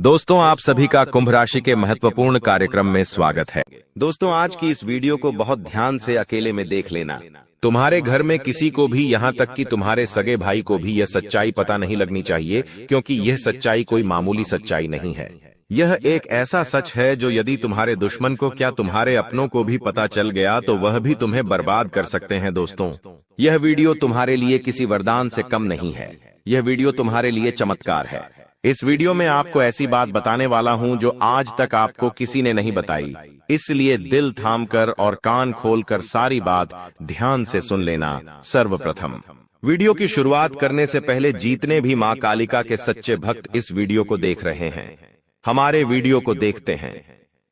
दोस्तों, आप सभी का कुंभ राशि के महत्वपूर्ण कार्यक्रम में स्वागत है। दोस्तों, आज की इस वीडियो को बहुत ध्यान से अकेले में देख लेना। तुम्हारे घर में किसी को भी, यहाँ तक कि तुम्हारे सगे भाई को भी यह सच्चाई पता नहीं लगनी चाहिए, क्योंकि यह सच्चाई कोई मामूली सच्चाई नहीं है। यह एक ऐसा सच है जो यदि तुम्हारे दुश्मन को, क्या तुम्हारे अपनों को भी पता चल गया तो वह भी तुम्हें बर्बाद कर सकते हैं। दोस्तों, यह वीडियो तुम्हारे लिए किसी वरदान से कम नहीं है। यह वीडियो तुम्हारे लिए चमत्कार है। इस वीडियो में आपको ऐसी बात बताने वाला हूं जो आज तक आपको किसी ने नहीं बताई, इसलिए दिल थामकर और कान खोलकर सारी बात ध्यान से सुन लेना। सर्वप्रथम, वीडियो की शुरुआत करने से पहले जितने भी मां कालिका के सच्चे भक्त इस वीडियो को देख रहे हैं, हमारे वीडियो को देखते हैं,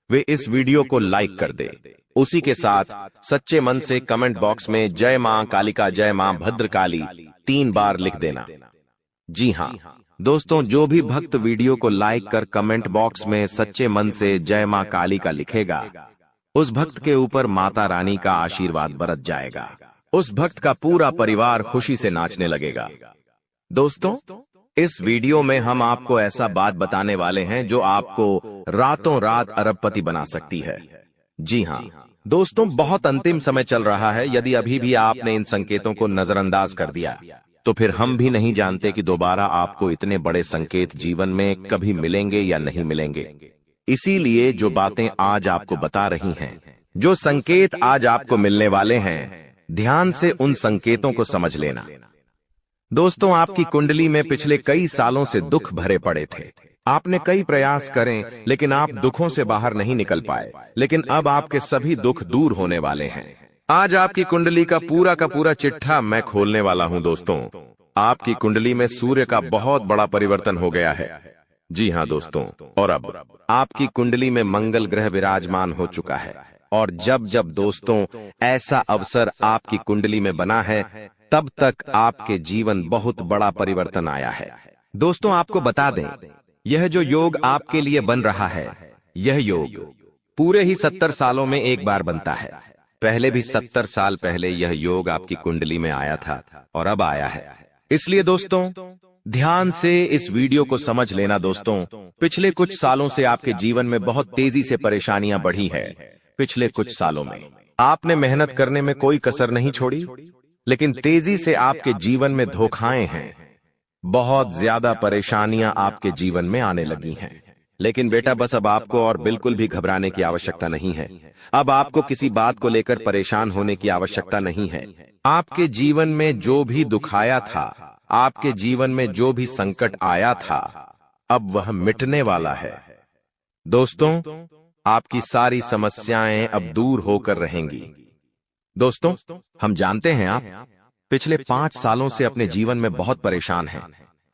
वे इस वीडियो को लाइक कर दे। उसी के साथ सच्चे मन से कमेंट बॉक्स में जय मां कालिका, जय मां भद्रकाली 3 बार लिख देना। जी हाँ दोस्तों, जो भी भक्त वीडियो को लाइक कर कमेंट बॉक्स में सच्चे मन से जय मां काली का लिखेगा, उस भक्त के ऊपर माता रानी का आशीर्वाद बरस जाएगा। उस भक्त का पूरा परिवार खुशी से नाचने लगेगा। दोस्तों, इस वीडियो में हम आपको ऐसा बात बताने वाले हैं जो आपको रातों रात अरबपति बना सकती है। जी हाँ दोस्तों, बहुत अंतिम समय चल रहा है। यदि अभी भी आपने इन संकेतों को नजरअंदाज कर दिया तो फिर हम भी नहीं जानते कि दोबारा आपको इतने बड़े संकेत जीवन में कभी मिलेंगे या नहीं मिलेंगे। इसीलिए जो बातें आज आपको बता रही हैं, जो संकेत आज आपको मिलने वाले हैं, ध्यान से उन संकेतों को समझ लेना। दोस्तों, आपकी कुंडली में पिछले कई सालों से दुख भरे पड़े थे। आपने कई प्रयास करें लेकिन आप दुखों से बाहर नहीं निकल पाए, लेकिन अब आपके सभी दुख दूर होने वाले हैं। आज आपकी कुंडली का पूरा चिट्ठा मैं खोलने वाला हूं। दोस्तों, आपकी कुंडली में सूर्य का बहुत बड़ा परिवर्तन हो गया है। जी हां दोस्तों, और अब आपकी कुंडली में मंगल ग्रह विराजमान हो चुका है। और जब जब दोस्तों ऐसा अवसर आपकी कुंडली में बना है, तब तक आपके जीवन बहुत बड़ा परिवर्तन आया है। दोस्तों, आपको बता दें, यह जो योग आपके लिए बन रहा है, यह योग पूरे ही 70 सालों में एक बार बनता है। पहले भी 70 साल पहले यह योग आपकी कुंडली में आया था और अब आया है। इसलिए दोस्तों, ध्यान से इस वीडियो को समझ लेना। दोस्तों, पिछले कुछ सालों से आपके जीवन में बहुत तेजी से परेशानियां बढ़ी है। पिछले कुछ सालों में आपने मेहनत करने में कोई कसर नहीं छोड़ी, लेकिन तेजी से आपके जीवन में धोखाएं हैं। बहुत ज्यादा परेशानियां आपके जीवन में आने लगी हैं। लेकिन बेटा, बस अब आपको और बिल्कुल भी घबराने की आवश्यकता नहीं है। अब आपको किसी बात को लेकर परेशान होने की आवश्यकता नहीं है। आपके जीवन में जो भी दुख आया था, आपके जीवन में जो भी संकट आया था, अब वह मिटने वाला है। दोस्तों, आपकी सारी समस्याएं अब दूर होकर रहेंगी। दोस्तों, हम जानते हैं आप पिछले 5 सालों से अपने जीवन में बहुत परेशान हैं।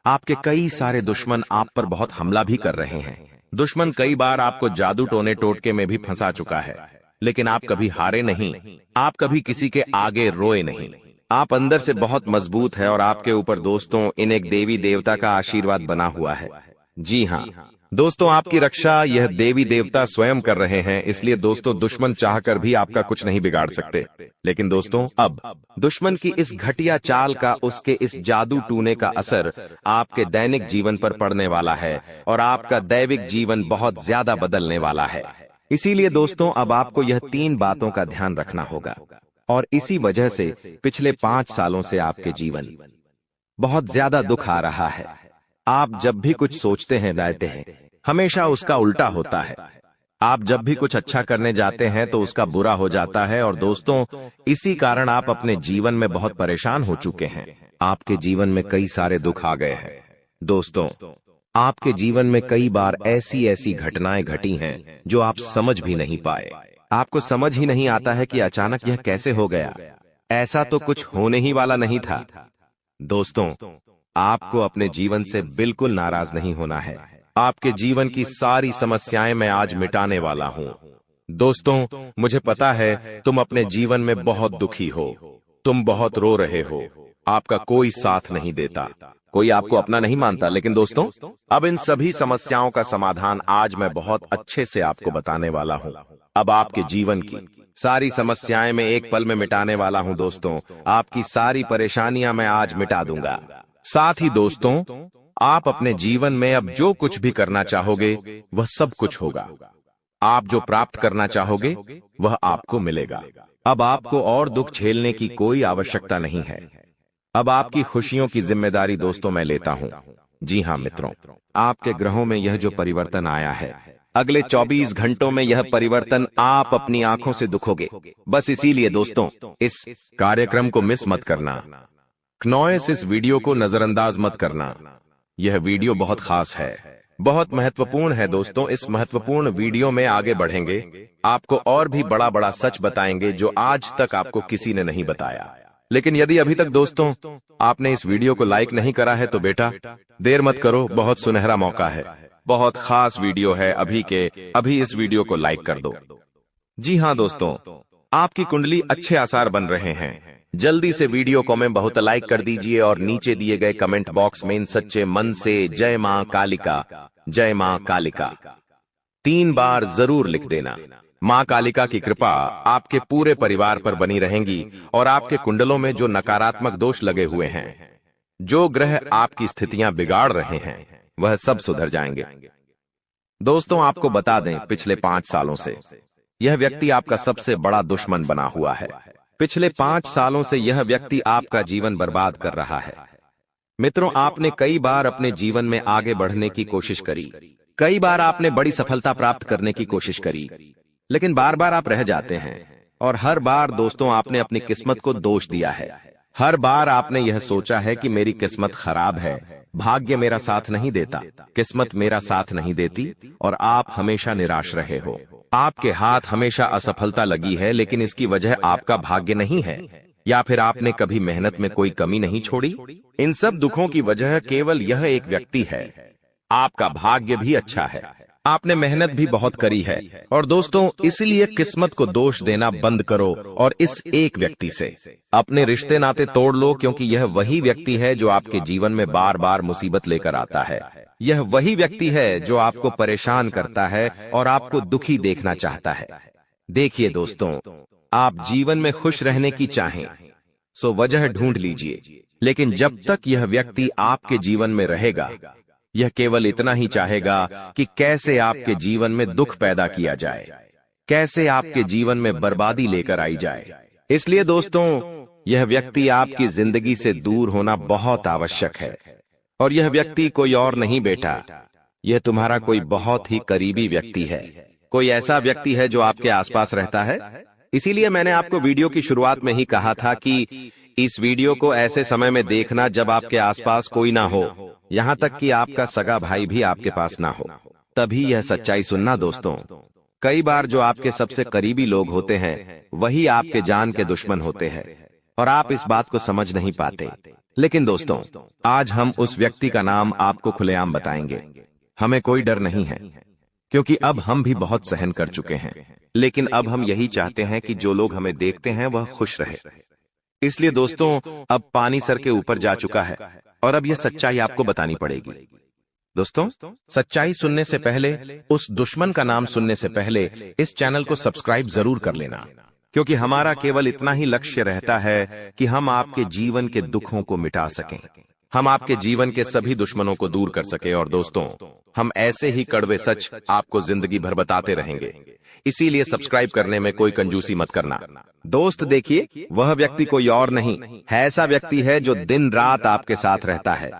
आपके कई सारे दुश्मन आप पर बहुत हमला भी कर रहे हैं। दुश्मन कई बार आपको जादू टोने टोटके में भी फंसा चुका है, लेकिन आप कभी हारे नहीं। आप कभी किसी के आगे रोए नहीं। आप अंदर से बहुत मजबूत है और आपके ऊपर दोस्तों इन एक देवी देवता का आशीर्वाद बना हुआ है। जी हाँ दोस्तों, आपकी रक्षा यह देवी देवता स्वयं कर रहे हैं। इसलिए दोस्तों, दुश्मन चाहकर भी आपका कुछ नहीं बिगाड़ सकते। लेकिन दोस्तों, अब दुश्मन की इस घटिया चाल का, उसके इस जादू टूने का असर आपके दैनिक जीवन पर पड़ने वाला है और आपका दैविक जीवन बहुत ज्यादा बदलने वाला है। इसीलिए दोस्तों, अब आपको यह 3 बातों का ध्यान रखना होगा। और इसी वजह से पिछले 5 सालों से आपके जीवन बहुत ज्यादा दुख आ रहा है। आप जब भी कुछ सोचते हैं, रहते हैं, हमेशा उसका उल्टा होता है। आप जब भी कुछ अच्छा करने जाते हैं तो उसका बुरा हो जाता है। और दोस्तों, इसी कारण आप अपने जीवन में बहुत परेशान हो चुके हैं। आपके जीवन में कई सारे दुख आ गए हैं। दोस्तों, आपके जीवन में कई बार ऐसी घटनाएं घटी हैं जो आप समझ भी नहीं पाए। आपको समझ ही नहीं आता है कि अचानक यह कैसे हो गया। ऐसा तो कुछ होने ही वाला नहीं था। दोस्तों, आपको अपने जीवन से बिल्कुल नाराज नहीं होना है। आपके जीवन की सारी समस्याएं मैं आज मिटाने वाला हूं। दोस्तों, मुझे पता है तुम अपने जीवन में बहुत दुखी हो, तुम बहुत रो रहे हो, आपका कोई साथ नहीं देता, कोई आपको अपना नहीं मानता। लेकिन दोस्तों, अब इन सभी समस्याओं का समाधान आज मैं बहुत अच्छे से आपको बताने वाला हूं। अब आपके जीवन की सारी समस्याएं मैं एक पल में मिटाने वाला हूं। दोस्तों, आपकी सारी परेशानियां मैं आज मिटा दूंगा। साथ ही दोस्तों, आप अपने जीवन में अब जो कुछ भी करना चाहोगे वह सब कुछ होगा। आप जो प्राप्त करना चाहोगे वह आपको मिलेगा। अब आपको और दुख झेलने की कोई आवश्यकता नहीं है। अब आपकी खुशियों की जिम्मेदारी दोस्तों मैं लेता हूं। जी हां मित्रों, आपके ग्रहों में यह जो परिवर्तन आया है, अगले 24 घंटों में यह परिवर्तन आप अपनी आंखों से दुखोगे। बस इसीलिए दोस्तों इस कार्यक्रम को मिस मत करना। क्नॉयस इस वीडियो को नजरअंदाज मत करना। यह वीडियो बहुत खास है, बहुत महत्वपूर्ण है दोस्तों। इस महत्वपूर्ण वीडियो में आगे बढ़ेंगे, आपको और भी बड़ा बड़ा सच बताएंगे जो आज तक आपको किसी ने नहीं बताया। लेकिन यदि अभी तक दोस्तों आपने इस वीडियो को लाइक नहीं करा है तो बेटा देर मत करो, बहुत सुनहरा मौका है, बहुत खास वीडियो है। अभी इस वीडियो को लाइक कर दो। जी हां दोस्तों, आपकी कुंडली अच्छे आसार बन रहे हैं। जल्दी से वीडियो को में बहुत लाइक कर दीजिए और नीचे दिए गए कमेंट बॉक्स में इन सच्चे मन से जय मां कालिका, जय मां कालिका 3 बार जरूर लिख देना। मां कालिका की कृपा आपके पूरे परिवार पर बनी रहेंगी और आपके कुंडलों में जो नकारात्मक दोष लगे हुए हैं, जो ग्रह आपकी स्थितियां बिगाड़ रहे हैं, वह सब सुधर जाएंगे। दोस्तों आपको बता दें, पिछले 5 सालों से यह व्यक्ति आपका सबसे बड़ा दुश्मन बना हुआ है। पिछले 5 सालों से यह व्यक्ति आपका जीवन बर्बाद कर रहा है। मित्रों, आपने कई बार अपने जीवन में आगे बढ़ने की कोशिश करी, कई बार आपने बड़ी सफलता प्राप्त करने की कोशिश करी, लेकिन बार बार आप रह जाते हैं। और हर बार दोस्तों आपने अपनी किस्मत को दोष दिया है। हर बार आपने यह सोचा है कि मेरी किस्मत खराब है, भाग्य मेरा साथ नहीं देता, किस्मत मेरा साथ नहीं देती, और आप हमेशा निराश रहे हो। आपके हाथ हमेशा असफलता लगी है, लेकिन इसकी वजह आपका भाग्य नहीं है, या फिर आपने कभी मेहनत में कोई कमी नहीं छोड़ी। इन सब दुखों की वजह केवल यह एक व्यक्ति है। आपका भाग्य भी अच्छा है, आपने मेहनत भी बहुत करी है। और दोस्तों इसलिए किस्मत को दोष देना बंद करो और इस एक व्यक्ति से अपने रिश्ते नाते तोड़ लो, क्योंकि यह वही व्यक्ति है जो आपके जीवन में बार बार मुसीबत लेकर आता है। यह वही व्यक्ति है जो आपको परेशान करता है और आपको दुखी देखना चाहता है। देखिए दोस्तों, आप जीवन में खुश रहने की चाहें सो वजह ढूंढ लीजिए, लेकिन जब तक यह व्यक्ति आपके जीवन में रहेगा, यह केवल इतना ही चाहेगा कि कैसे आपके जीवन में दुख पैदा किया जाए, कैसे आपके जीवन में बर्बादी लेकर आई जाए। इसलिए दोस्तों यह व्यक्ति आपकी जिंदगी से दूर होना बहुत आवश्यक है। और यह व्यक्ति कोई और नहीं बेटा, यह तुम्हारा कोई बहुत ही करीबी व्यक्ति है, कोई ऐसा व्यक्ति है जो आपके आसपास रहता है। इसीलिए मैंने आपको वीडियो की शुरुआत में ही कहा था कि इस वीडियो को ऐसे समय में देखना जब आपके आसपास कोई ना हो, यहाँ तक कि आपका सगा भाई भी आपके पास ना हो, तभी यह सच्चाई सुनना दोस्तों। कई बार जो आपके सबसे करीबी लोग होते हैं वही आपके जान के दुश्मन होते हैं, और आप इस बात को समझ नहीं पाते। लेकिन दोस्तों आज हम उस व्यक्ति का नाम आपको खुलेआम बताएंगे। हमें कोई डर नहीं है, क्योंकि अब हम भी बहुत सहन कर चुके हैं। लेकिन अब हम यही चाहते हैं कि जो लोग हमें देखते हैं वह खुश रहे। इसलिए दोस्तों अब पानी सर के ऊपर जा चुका है और अब यह सच्चाई आपको बतानी पड़ेगी। दोस्तों सच्चाई सुनने से पहले, उस दुश्मन का नाम सुनने से पहले इस चैनल को सब्सक्राइब जरूर कर लेना, क्योंकि हमारा केवल इतना ही लक्ष्य रहता है कि हम आपके जीवन के दुखों को मिटा सकें, हम आपके जीवन के सभी दुश्मनों को दूर कर सके। और दोस्तों हम ऐसे ही कड़वे सच आपको जिंदगी भर बताते रहेंगे, इसीलिए सब्सक्राइब करने में कोई कंजूसी मत करना। दोस्त देखिए, वह व्यक्ति कोई और नहीं है, ऐसा व्यक्ति है जो दिन रात आपके साथ रहता है।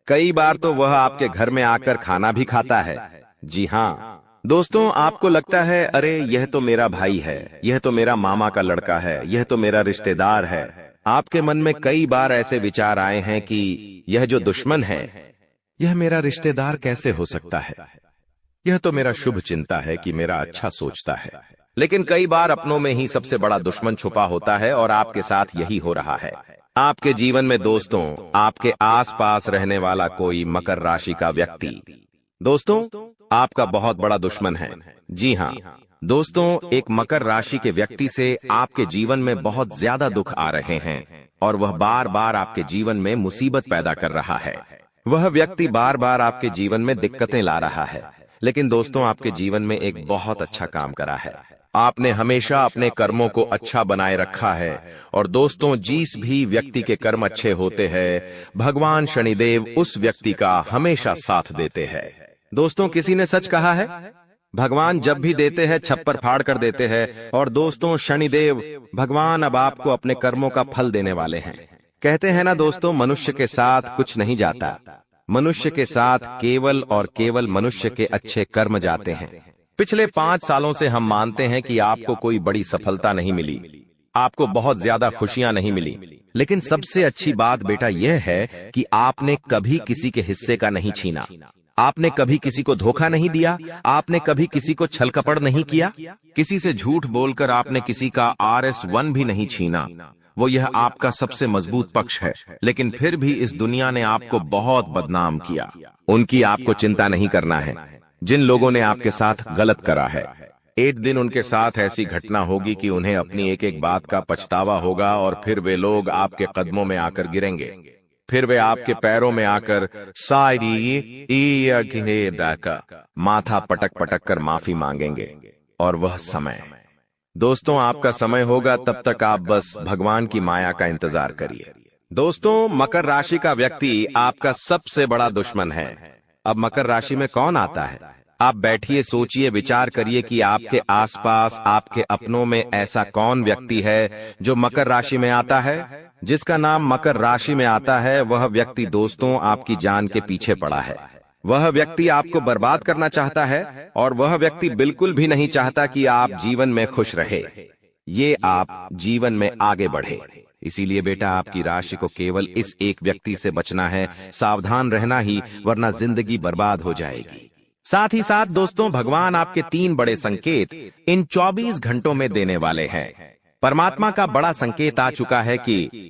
कई बार तो वह आपके घर में आकर खाना भी खाता है। जी हाँ दोस्तों, आपको लगता है अरे यह तो मेरा भाई है, यह तो मेरा मामा का लड़का है, यह तो मेरा रिश्तेदार है। आपके मन में कई बार ऐसे विचार आए हैं कि यह जो दुश्मन है यह मेरा रिश्तेदार कैसे हो सकता है, यह तो मेरा शुभ चिंता है कि मेरा अच्छा सोचता है। लेकिन कई बार अपनों में ही सबसे बड़ा दुश्मन छुपा होता है और आपके साथ यही हो रहा है। आपके जीवन में दोस्तों आपके आसपास रहने वाला कोई मकर राशि का व्यक्ति दोस्तों आपका बहुत बड़ा दुश्मन है। जी हाँ दोस्तों, एक मकर राशि के व्यक्ति से आपके जीवन में बहुत ज्यादा दुख आ रहे हैं और वह बार बार आपके जीवन में मुसीबत पैदा कर रहा है। वह व्यक्ति बार बार आपके जीवन में दिक्कतें ला रहा है, लेकिन दोस्तों आपके जीवन में एक बहुत अच्छा काम करा है। आपने हमेशा अपने कर्मों को अच्छा बनाए रखा है। और दोस्तों, जिस भी व्यक्ति के कर्म अच्छे होते हैं, भगवान शनिदेव उस व्यक्ति का हमेशा साथ देते हैं। दोस्तों, किसी ने सच कहा है, भगवान जब भी देते हैं छप्पर फाड़ कर देते हैं। और दोस्तों, शनिदेव भगवान अब आपको अपने कर्मों का फल देने वाले हैं। कहते हैं ना दोस्तों, मनुष्य के साथ कुछ नहीं जाता, मनुष्य के साथ केवल और केवल मनुष्य के अच्छे कर्म जाते हैं। पिछले 5 सालों से हम मानते हैं कि आपको कोई बड़ी सफलता नहीं मिली, आपको बहुत ज्यादा खुशियां नहीं मिली, लेकिन सबसे अच्छी बात बेटा यह है कि आपने कभी किसी के हिस्से का नहीं छीना, आपने कभी किसी को धोखा नहीं दिया, आपने कभी किसी को छल कपट नहीं किया, किसी से झूठ बोलकर आपने किसी का RS1 भी नहीं छीना। वो यह आपका सबसे मजबूत पक्ष है। लेकिन फिर भी इस दुनिया ने आपको बहुत बदनाम किया। उनकी आपको चिंता नहीं करना है। जिन लोगों ने आपके साथ गलत करा है, एक दिन उनके साथ ऐसी घटना होगी कि उन्हें अपनी एक एक बात का पछतावा होगा। और फिर वे लोग आपके कदमों में आकर गिरेंगे, फिर वे आपके पैरों में आकर माथा पटक पटक कर माफी मांगेंगे। और वह समय, दोस्तों, आपका समय होगा, तब तक आप बस भगवान की माया का इंतजार करिए। दोस्तों, मकर राशि का व्यक्ति आपका सबसे बड़ा दुश्मन है। अब मकर राशि में कौन आता है? आप बैठिए, सोचिए, विचार करिए कि आपके आसपास, आपके अपनों में ऐसा कौन व्यक्ति है जो मकर राशि में आता है। जिसका नाम मकर राशि में आता है, वह व्यक्ति दोस्तों आपकी जान के पीछे पड़ा है। वह व्यक्ति आपको बर्बाद करना चाहता है, और वह व्यक्ति बिल्कुल भी नहीं चाहता कि आप जीवन में खुश रहे, ये आप जीवन में आगे बढ़े। इसीलिए बेटा, आपकी राशि को केवल इस एक व्यक्ति से बचना है, सावधान रहना ही, वरना जिंदगी बर्बाद हो जाएगी। साथ ही साथ दोस्तों, भगवान आपके 3 बड़े संकेत इन 24 घंटों में देने वाले हैं। परमात्मा का बड़ा संकेत आ चुका है कि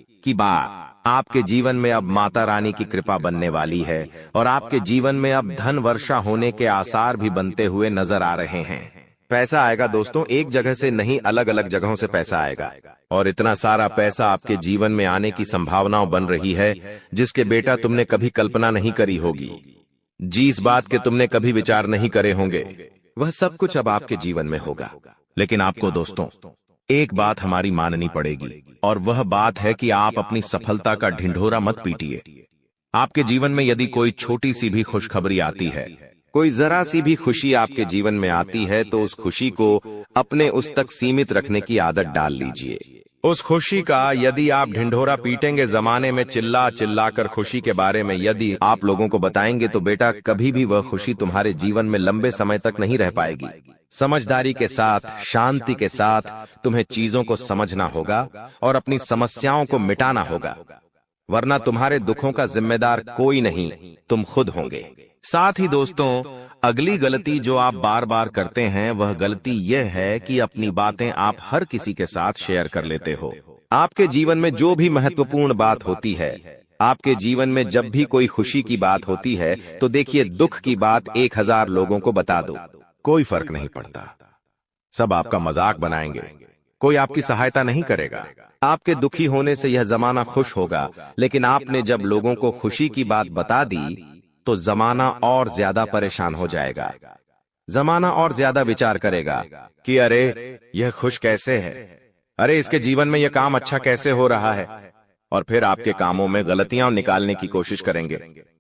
आपके जीवन में अब माता रानी की कृपा बनने वाली है, और आपके जीवन में अब धन वर्षा होने के आसार भी बनते हुए नजर आ रहे हैं। पैसा आएगा दोस्तों, एक जगह से नहीं, अलग अलग जगहों से पैसा आएगा। और इतना सारा पैसा आपके जीवन में आने की संभावनाएं बन रही है, जिसके बेटा तुमने कभी कल्पना नहीं करी होगी। जिस बात के तुमने कभी विचार नहीं करे होंगे, वह सब कुछ अब आपके जीवन में होगा। लेकिन आपको दोस्तों एक बात हमारी माननी पड़ेगी, और वह बात है कि आप अपनी सफलता का ढिंढोरा मत पीटिए। आपके जीवन में यदि कोई छोटी सी भी खुशखबरी आती है, कोई जरा सी भी खुशी आपके जीवन में आती है, तो उस खुशी को अपने उस तक सीमित रखने की आदत डाल लीजिए। उस खुशी का यदि आप ढिंढोरा पीटेंगे, जमाने में चिल्ला चिल्ला कर खुशी के बारे में यदि आप लोगों को बताएंगे, तो बेटा कभी भी वह खुशी तुम्हारे जीवन में लंबे समय तक नहीं रह पाएगी। समझदारी के साथ, शांति के साथ तुम्हें चीजों को समझना होगा और अपनी समस्याओं को मिटाना होगा, वरना तुम्हारे दुखों का जिम्मेदार कोई नहीं, तुम खुद होंगे। साथ ही दोस्तों, अगली गलती जो आप बार बार करते हैं, वह गलती यह है कि अपनी बातें आप हर किसी के साथ शेयर कर लेते हो। आपके जीवन में जो भी महत्वपूर्ण बात होती है, आपके जीवन में जब भी कोई खुशी की बात होती है, तो देखिए, दुख की बात 1000 लोगों को बता दो, कोई फर्क नहीं पड़ता। सब आपका मजाक बनाएंगे, कोई आपकी सहायता नहीं करेगा। आपके दुखी होने से यह जमाना खुश होगा, लेकिन आपने जब लोगों को खुशी की बात बता दी, तो जमाना और ज्यादा परेशान हो जाएगा। जमाना और ज्यादा विचार करेगा कि अरे यह खुश कैसे है, अरे इसके जीवन में यह काम अच्छा कैसे हो रहा है, और फिर आपके कामों में गलतियां निकालने की कोशिश करेंगे।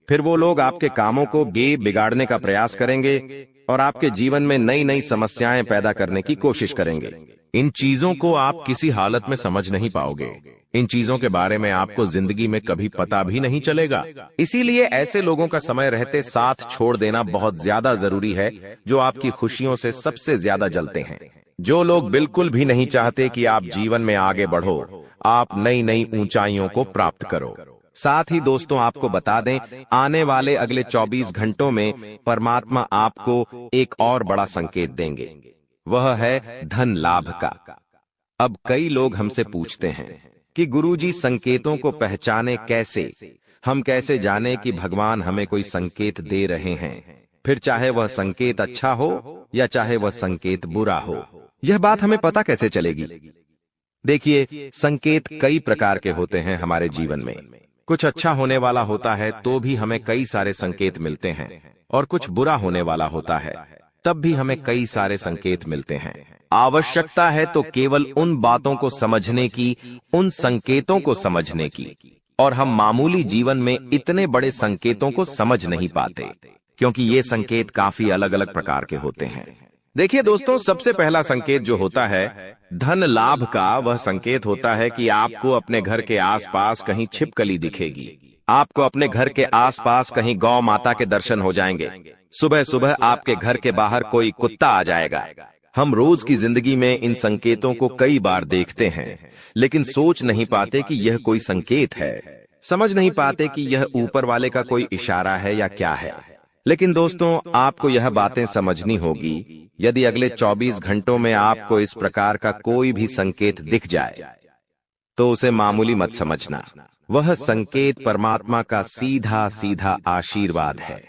फिर वो लोग आपके कामों को बिगाड़ने का प्रयास करेंगे और आपके जीवन में नई नई समस्याएं पैदा करने की कोशिश करेंगे। इन चीजों को आप किसी हालत में समझ नहीं पाओगे। इन चीजों के बारे में आपको जिंदगी में कभी पता भी नहीं चलेगा। इसीलिए ऐसे लोगों का समय रहते साथ छोड़ देना बहुत ज्यादा जरूरी है, जो आपकी खुशियों से सबसे ज्यादा जलते हैं। जो लोग बिल्कुल भी नहीं चाहते कि आप जीवन में आगे बढ़ो, आप नई नई ऊंचाइयों को प्राप्त करो। साथ ही दोस्तों, आपको बता दें, आने वाले अगले 24 घंटों में परमात्मा आपको एक और बड़ा संकेत देंगे, वह है धन लाभ का। अब कई लोग हमसे पूछते हैं कि गुरुजी, संकेतों को पहचाने कैसे? हम कैसे जाने कि भगवान हमें कोई संकेत दे रहे हैं, फिर चाहे वह संकेत अच्छा हो या चाहे वह संकेत बुरा हो? यह बात हमें पता कैसे चलेगी? देखिए, संकेत कई प्रकार के होते हैं हमारे जीवन में। कुछ अच्छा होने वाला होता है तो भी हमें कई सारे संकेत मिलते हैं, और कुछ बुरा होने वाला होता है तब भी हमें कई सारे संकेत मिलते हैं। आवश्यकता है तो केवल उन बातों को समझने की, उन संकेतों को समझने की। और हम मामूली जीवन में इतने बड़े संकेतों को समझ नहीं पाते, क्योंकि ये संकेत काफी अलग अलग प्रकार के होते हैं। देखिए दोस्तों, सबसे पहला संकेत जो होता है धन लाभ का, वह संकेत होता है कि आपको अपने घर के आसपास कहीं छिपकली दिखेगी। आपको अपने घर के आसपास कहीं गौ माता के दर्शन हो जाएंगे। सुबह सुबह आपके घर के बाहर कोई कुत्ता आ जाएगा। हम रोज की जिंदगी में इन संकेतों को कई बार देखते हैं, लेकिन सोच नहीं पाते कि यह कोई संकेत है, समझ नहीं पाते कि यह ऊपर वाले का कोई इशारा है या क्या है। लेकिन दोस्तों, आपको यह बातें समझनी होगी। यदि अगले 24 घंटों में आपको इस प्रकार का कोई भी संकेत दिख जाए, तो उसे मामूली मत समझना। वह संकेत परमात्मा का सीधा सीधा आशीर्वाद है।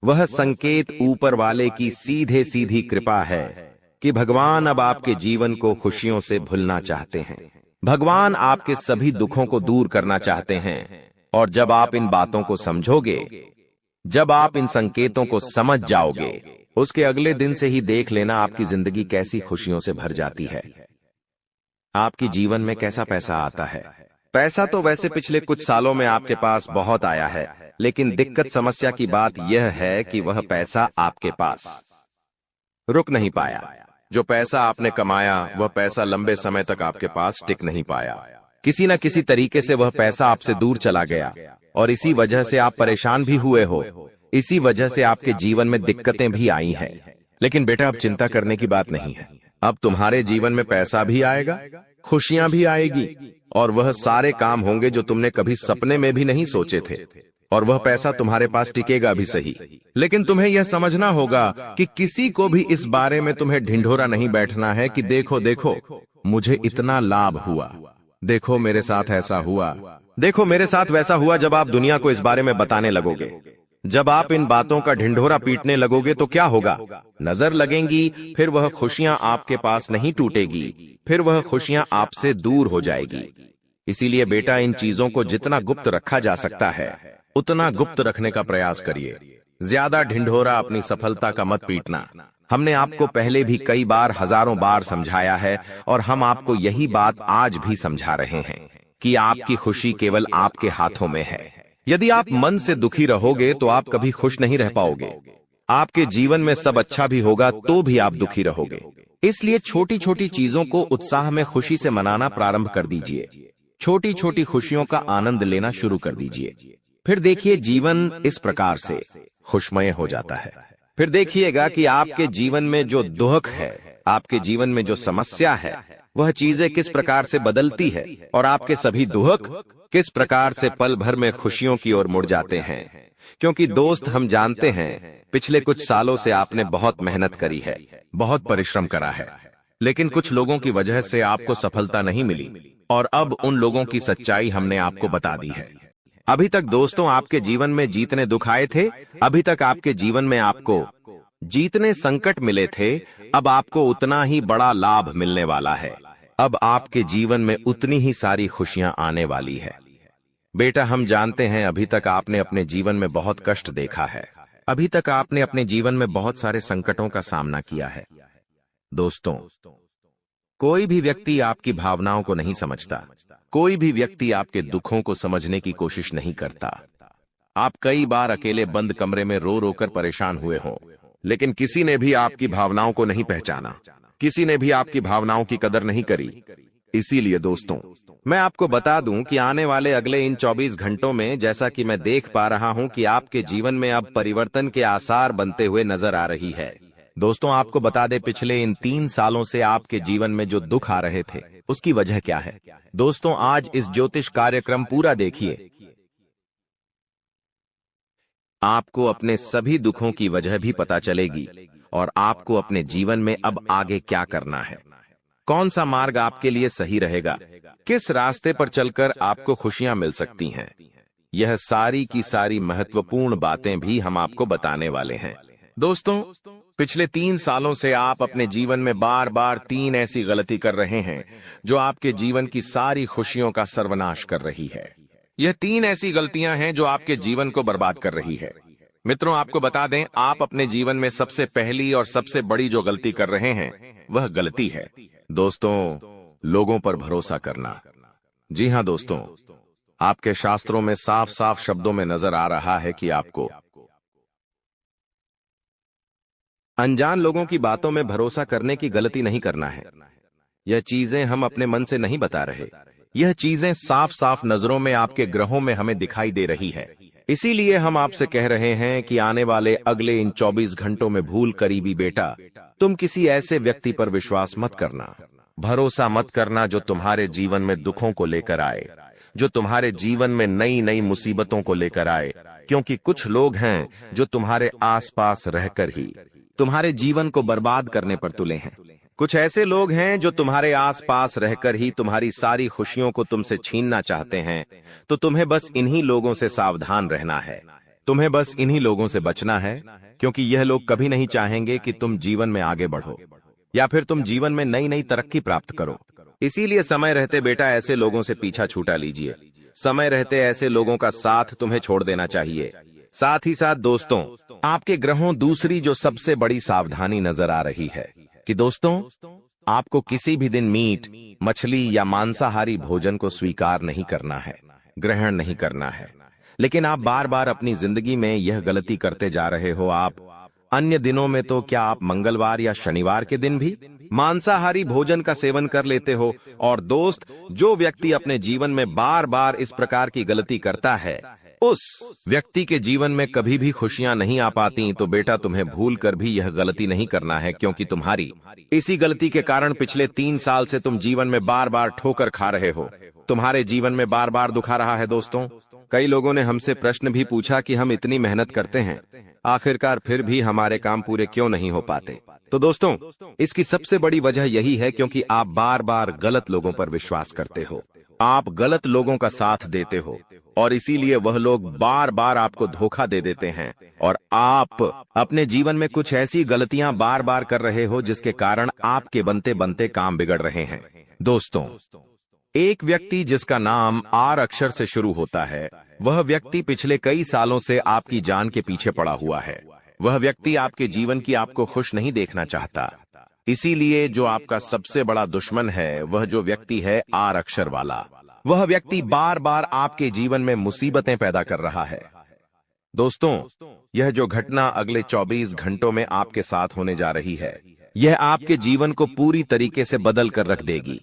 वह संकेत ऊपर वाले की सीधे सीधी कृपा है कि भगवान अब आपके जीवन को खुशियों से भुलना चाहते हैं। भगवान आपके सभी दुखों को दूर करना चाहते हैं। और जब आप इन बातों को समझोगे, जब आप इन संकेतों को समझ जाओगे, उसके अगले दिन से ही देख लेना आपकी जिंदगी कैसी खुशियों से भर जाती है। आपकी जीवन में कैसा पैसा आता है। पैसा तो वैसे पिछले कुछ सालों में आपके पास बहुत आया है, लेकिन दिक्कत समस्या की बात यह है कि वह पैसा आपके पास रुक नहीं पाया। जो पैसा आपने कमाया, वह पैसा लंबे समय तक आपके पास टिक नहीं पाया। किसी न किसी तरीके से वह पैसा आपसे दूर चला गया, और इसी वजह से आप परेशान भी हुए हो। इसी वजह से आपके जीवन में दिक्कतें भी आई हैं। लेकिन बेटा, अब चिंता करने की बात नहीं है। अब तुम्हारे जीवन में पैसा भी आएगा, खुशियां भी आएगी, और वह सारे काम होंगे जो तुमने कभी सपने में भी नहीं सोचे थे। और वह पैसा तुम्हारे पास टिकेगा भी सही, लेकिन तुम्हें यह समझना होगा कि किसी को भी इस बारे में तुम्हें ढिंढोरा नहीं बैठना है कि देखो देखो मुझे इतना लाभ हुआ, देखो मेरे साथ ऐसा हुआ, देखो मेरे साथ वैसा हुआ। जब आप दुनिया को इस बारे में बताने लगोगे, जब आप इन बातों का ढिंढोरा पीटने लगोगे, तो क्या होगा? नजर लगेंगी, फिर वह खुशियां आपके पास नहीं टूटेगी, फिर वह खुशियां आपसे दूर हो जाएगी। इसीलिए बेटा, इन चीजों को जितना गुप्त रखा जा सकता है, उतना गुप्त रखने का प्रयास करिए। ज्यादा ढिंढोरा अपनी सफलता का मत पीटना। हमने आपको पहले भी कई बार, हजारों बार समझाया है, और हम आपको यही बात आज भी समझा रहे हैं कि आपकी खुशी केवल आपके हाथों में है। यदि आप मन से दुखी रहोगे तो आप कभी खुश नहीं रह पाओगे। आपके जीवन में सब अच्छा भी होगा तो भी आप दुखी रहोगे। इसलिए छोटी छोटी चीजों को उत्साह में खुशी से मनाना प्रारंभ कर दीजिए। छोटी छोटी खुशियों का आनंद लेना शुरू कर दीजिए। फिर देखिए, जीवन इस प्रकार से खुशमय हो जाता है। फिर देखिएगा कि आपके जीवन में जो दुख है, आपके जीवन में जो समस्या है, वह चीजें किस प्रकार से बदलती है, और आपके सभी दुख किस प्रकार से पल भर में खुशियों की ओर मुड़ जाते हैं। क्योंकि दोस्त, हम जानते हैं पिछले कुछ सालों से आपने बहुत मेहनत करी है, बहुत परिश्रम करा है, लेकिन कुछ लोगों की वजह से आपको सफलता नहीं मिली, और अब उन लोगों की सच्चाई हमने आपको बता दी है। अभी तक दोस्तों आपके जीवन में जितने दुख आए थे, अभी तक आपके जीवन में आपको जितने संकट मिले थे, अब आपको उतना ही बड़ा लाभ मिलने वाला है। अब आपके जीवन में उतनी ही सारी खुशियां आने वाली है। बेटा, हम जानते हैं अभी तक आपने अपने जीवन में बहुत कष्ट देखा है। अभी तक आपने अपने जीवन में बहुत सारे संकटों का सामना किया है। दोस्तों, कोई भी व्यक्ति आपकी भावनाओं को नहीं समझता। कोई भी व्यक्ति आपके दुखों को समझने की कोशिश नहीं करता। आप कई बार अकेले बंद कमरे में रो रो कर परेशान हुए हों, लेकिन किसी ने भी आपकी भावनाओं को नहीं पहचाना, किसी ने भी आपकी भावनाओं की कदर नहीं करी। इसीलिए दोस्तों, मैं आपको बता दूं कि आने वाले अगले इन 24 घंटों में, जैसा कि मैं देख पा रहा हूं कि आपके जीवन में अब परिवर्तन के आसार बनते हुए नजर आ रही है। दोस्तों, आपको बता दें, पिछले इन 3 सालों से आपके जीवन में जो दुख आ रहे थे, उसकी वजह क्या है? दोस्तों, आज इस ज्योतिष कार्यक्रम पूरा देखिए। आपको अपने सभी दुखों की वजह भी पता चलेगी, और आपको अपने जीवन में अब आगे क्या करना है, कौन सा मार्ग आपके लिए सही रहेगा, किस रास्ते पर चलकर आपको खुशियां मिल सकती हैं। यह सारी की सारी महत्वपूर्ण बातें भी हम आपको बताने वाले हैं। दोस्तों, पिछले 3 सालों से आप अपने जीवन में बार बार 3 ऐसी गलती कर रहे हैं जो आपके जीवन की सारी खुशियों का सर्वनाश कर रही है। यह 3 ऐसी गलतियां हैं जो आपके जीवन को बर्बाद कर रही है। मित्रों, आपको बता दें, आप अपने जीवन में सबसे पहली और सबसे बड़ी जो गलती कर रहे हैं, वह गलती है। दोस्तों, लोगों पर भरोसा करना। जी हाँ दोस्तों, आपके शास्त्रों में साफ साफ शब्दों में नजर आ रहा है कि आपको अनजान लोगों की बातों में भरोसा करने की गलती नहीं करना है। यह चीजें हम अपने मन से नहीं बता रहे, यह चीजें साफ साफ नजरों में आपके ग्रहों में हमें दिखाई दे रही है। इसीलिए हम आपसे कह रहे हैं कि आने वाले अगले इन 24 घंटों में भूल करीबी बेटा, तुम किसी ऐसे व्यक्ति पर विश्वास मत करना, भरोसा मत करना जो तुम्हारे जीवन में दुखों को लेकर आए, जो तुम्हारे जीवन में नई नई मुसीबतों को लेकर आए। क्योंकि कुछ लोग हैं जो तुम्हारे आसपास रहकर ही तुम्हारे जीवन को बर्बाद करने पर तुले हैं। कुछ ऐसे लोग हैं जो तुम्हारे आसपास रहकर ही तुम्हारी सारी खुशियों को तुमसे छीनना चाहते हैं। तो तुम्हें बस इन्हीं लोगों से सावधान रहना है, तुम्हें बस इन्हीं लोगों से बचना है, क्योंकि यह लोग कभी नहीं चाहेंगे कि तुम जीवन में आगे बढ़ो या फिर तुम जीवन में नई नई तरक्की प्राप्त करो। इसीलिए समय रहते बेटा ऐसे लोगों से पीछा छूटा लीजिए। समय रहते ऐसे लोगों का साथ तुम्हें छोड़ देना चाहिए। साथ ही साथ दोस्तों, आपके ग्रहों दूसरी जो सबसे बड़ी सावधानी नजर आ रही है कि दोस्तों, आपको किसी भी दिन मीट, मछली या मांसाहारी भोजन को स्वीकार नहीं करना है, ग्रहण नहीं करना है। लेकिन आप बार बार अपनी जिंदगी में यह गलती करते जा रहे हो। आप अन्य दिनों में तो क्या आप मंगलवार या शनिवार के दिन भी मांसाहारी भोजन का सेवन कर लेते हो। और दोस्त, जो व्यक्ति अपने जीवन में बार बार इस प्रकार की गलती करता है, उस व्यक्ति के जीवन में कभी भी खुशियां नहीं आ पाती। तो बेटा, तुम्हें भूल कर भी यह गलती नहीं करना है, क्योंकि तुम्हारी इसी गलती के कारण पिछले 3 साल से तुम जीवन में बार बार ठोकर खा रहे हो, तुम्हारे जीवन में बार बार दुख आ रहा है। दोस्तों, कई लोगों ने हमसे प्रश्न भी पूछा कि हम इतनी मेहनत करते हैं, आखिरकार फिर भी हमारे काम पूरे क्यों नहीं हो पाते। तो दोस्तों, इसकी सबसे बड़ी वजह यही है क्योंकि आप बार बार गलत लोगों पर विश्वास करते हो, आप गलत लोगों का साथ देते हो, और इसीलिए वह लोग बार बार आपको धोखा दे देते हैं। और आप अपने जीवन में कुछ ऐसी गलतियां बार बार कर रहे हो जिसके कारण आपके बनते बनते काम बिगड़ रहे हैं। दोस्तों, एक व्यक्ति जिसका नाम आर अक्षर से शुरू होता है, वह व्यक्ति पिछले कई सालों से आपकी जान के पीछे पड़ा हुआ है। वह व्यक्ति आपके जीवन की आपको खुश नहीं देखना चाहता। इसीलिए जो आपका सबसे बड़ा दुश्मन है, वह जो व्यक्ति है आर अक्षर वाला, वह व्यक्ति बार बार आपके जीवन में मुसीबतें पैदा कर रहा है। दोस्तों, यह जो घटना अगले 24 घंटों में आपके साथ होने जा रही है, यह आपके जीवन को पूरी तरीके से बदल कर रख देगी।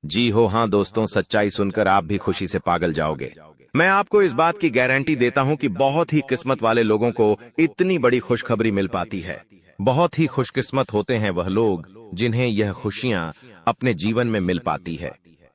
जी हो हाँ दोस्तों, सच्चाई सुनकर आप भी खुशी से पागल जाओगे। मैं आपको इस बात की गारंटी देता हूं कि बहुत ही किस्मत वाले लोगों को इतनी बड़ी खुशखबरी मिल पाती है। बहुत ही खुशकिस्मत होते हैं वह लोग जिन्हें यह खुशियां अपने जीवन में मिल पाती है।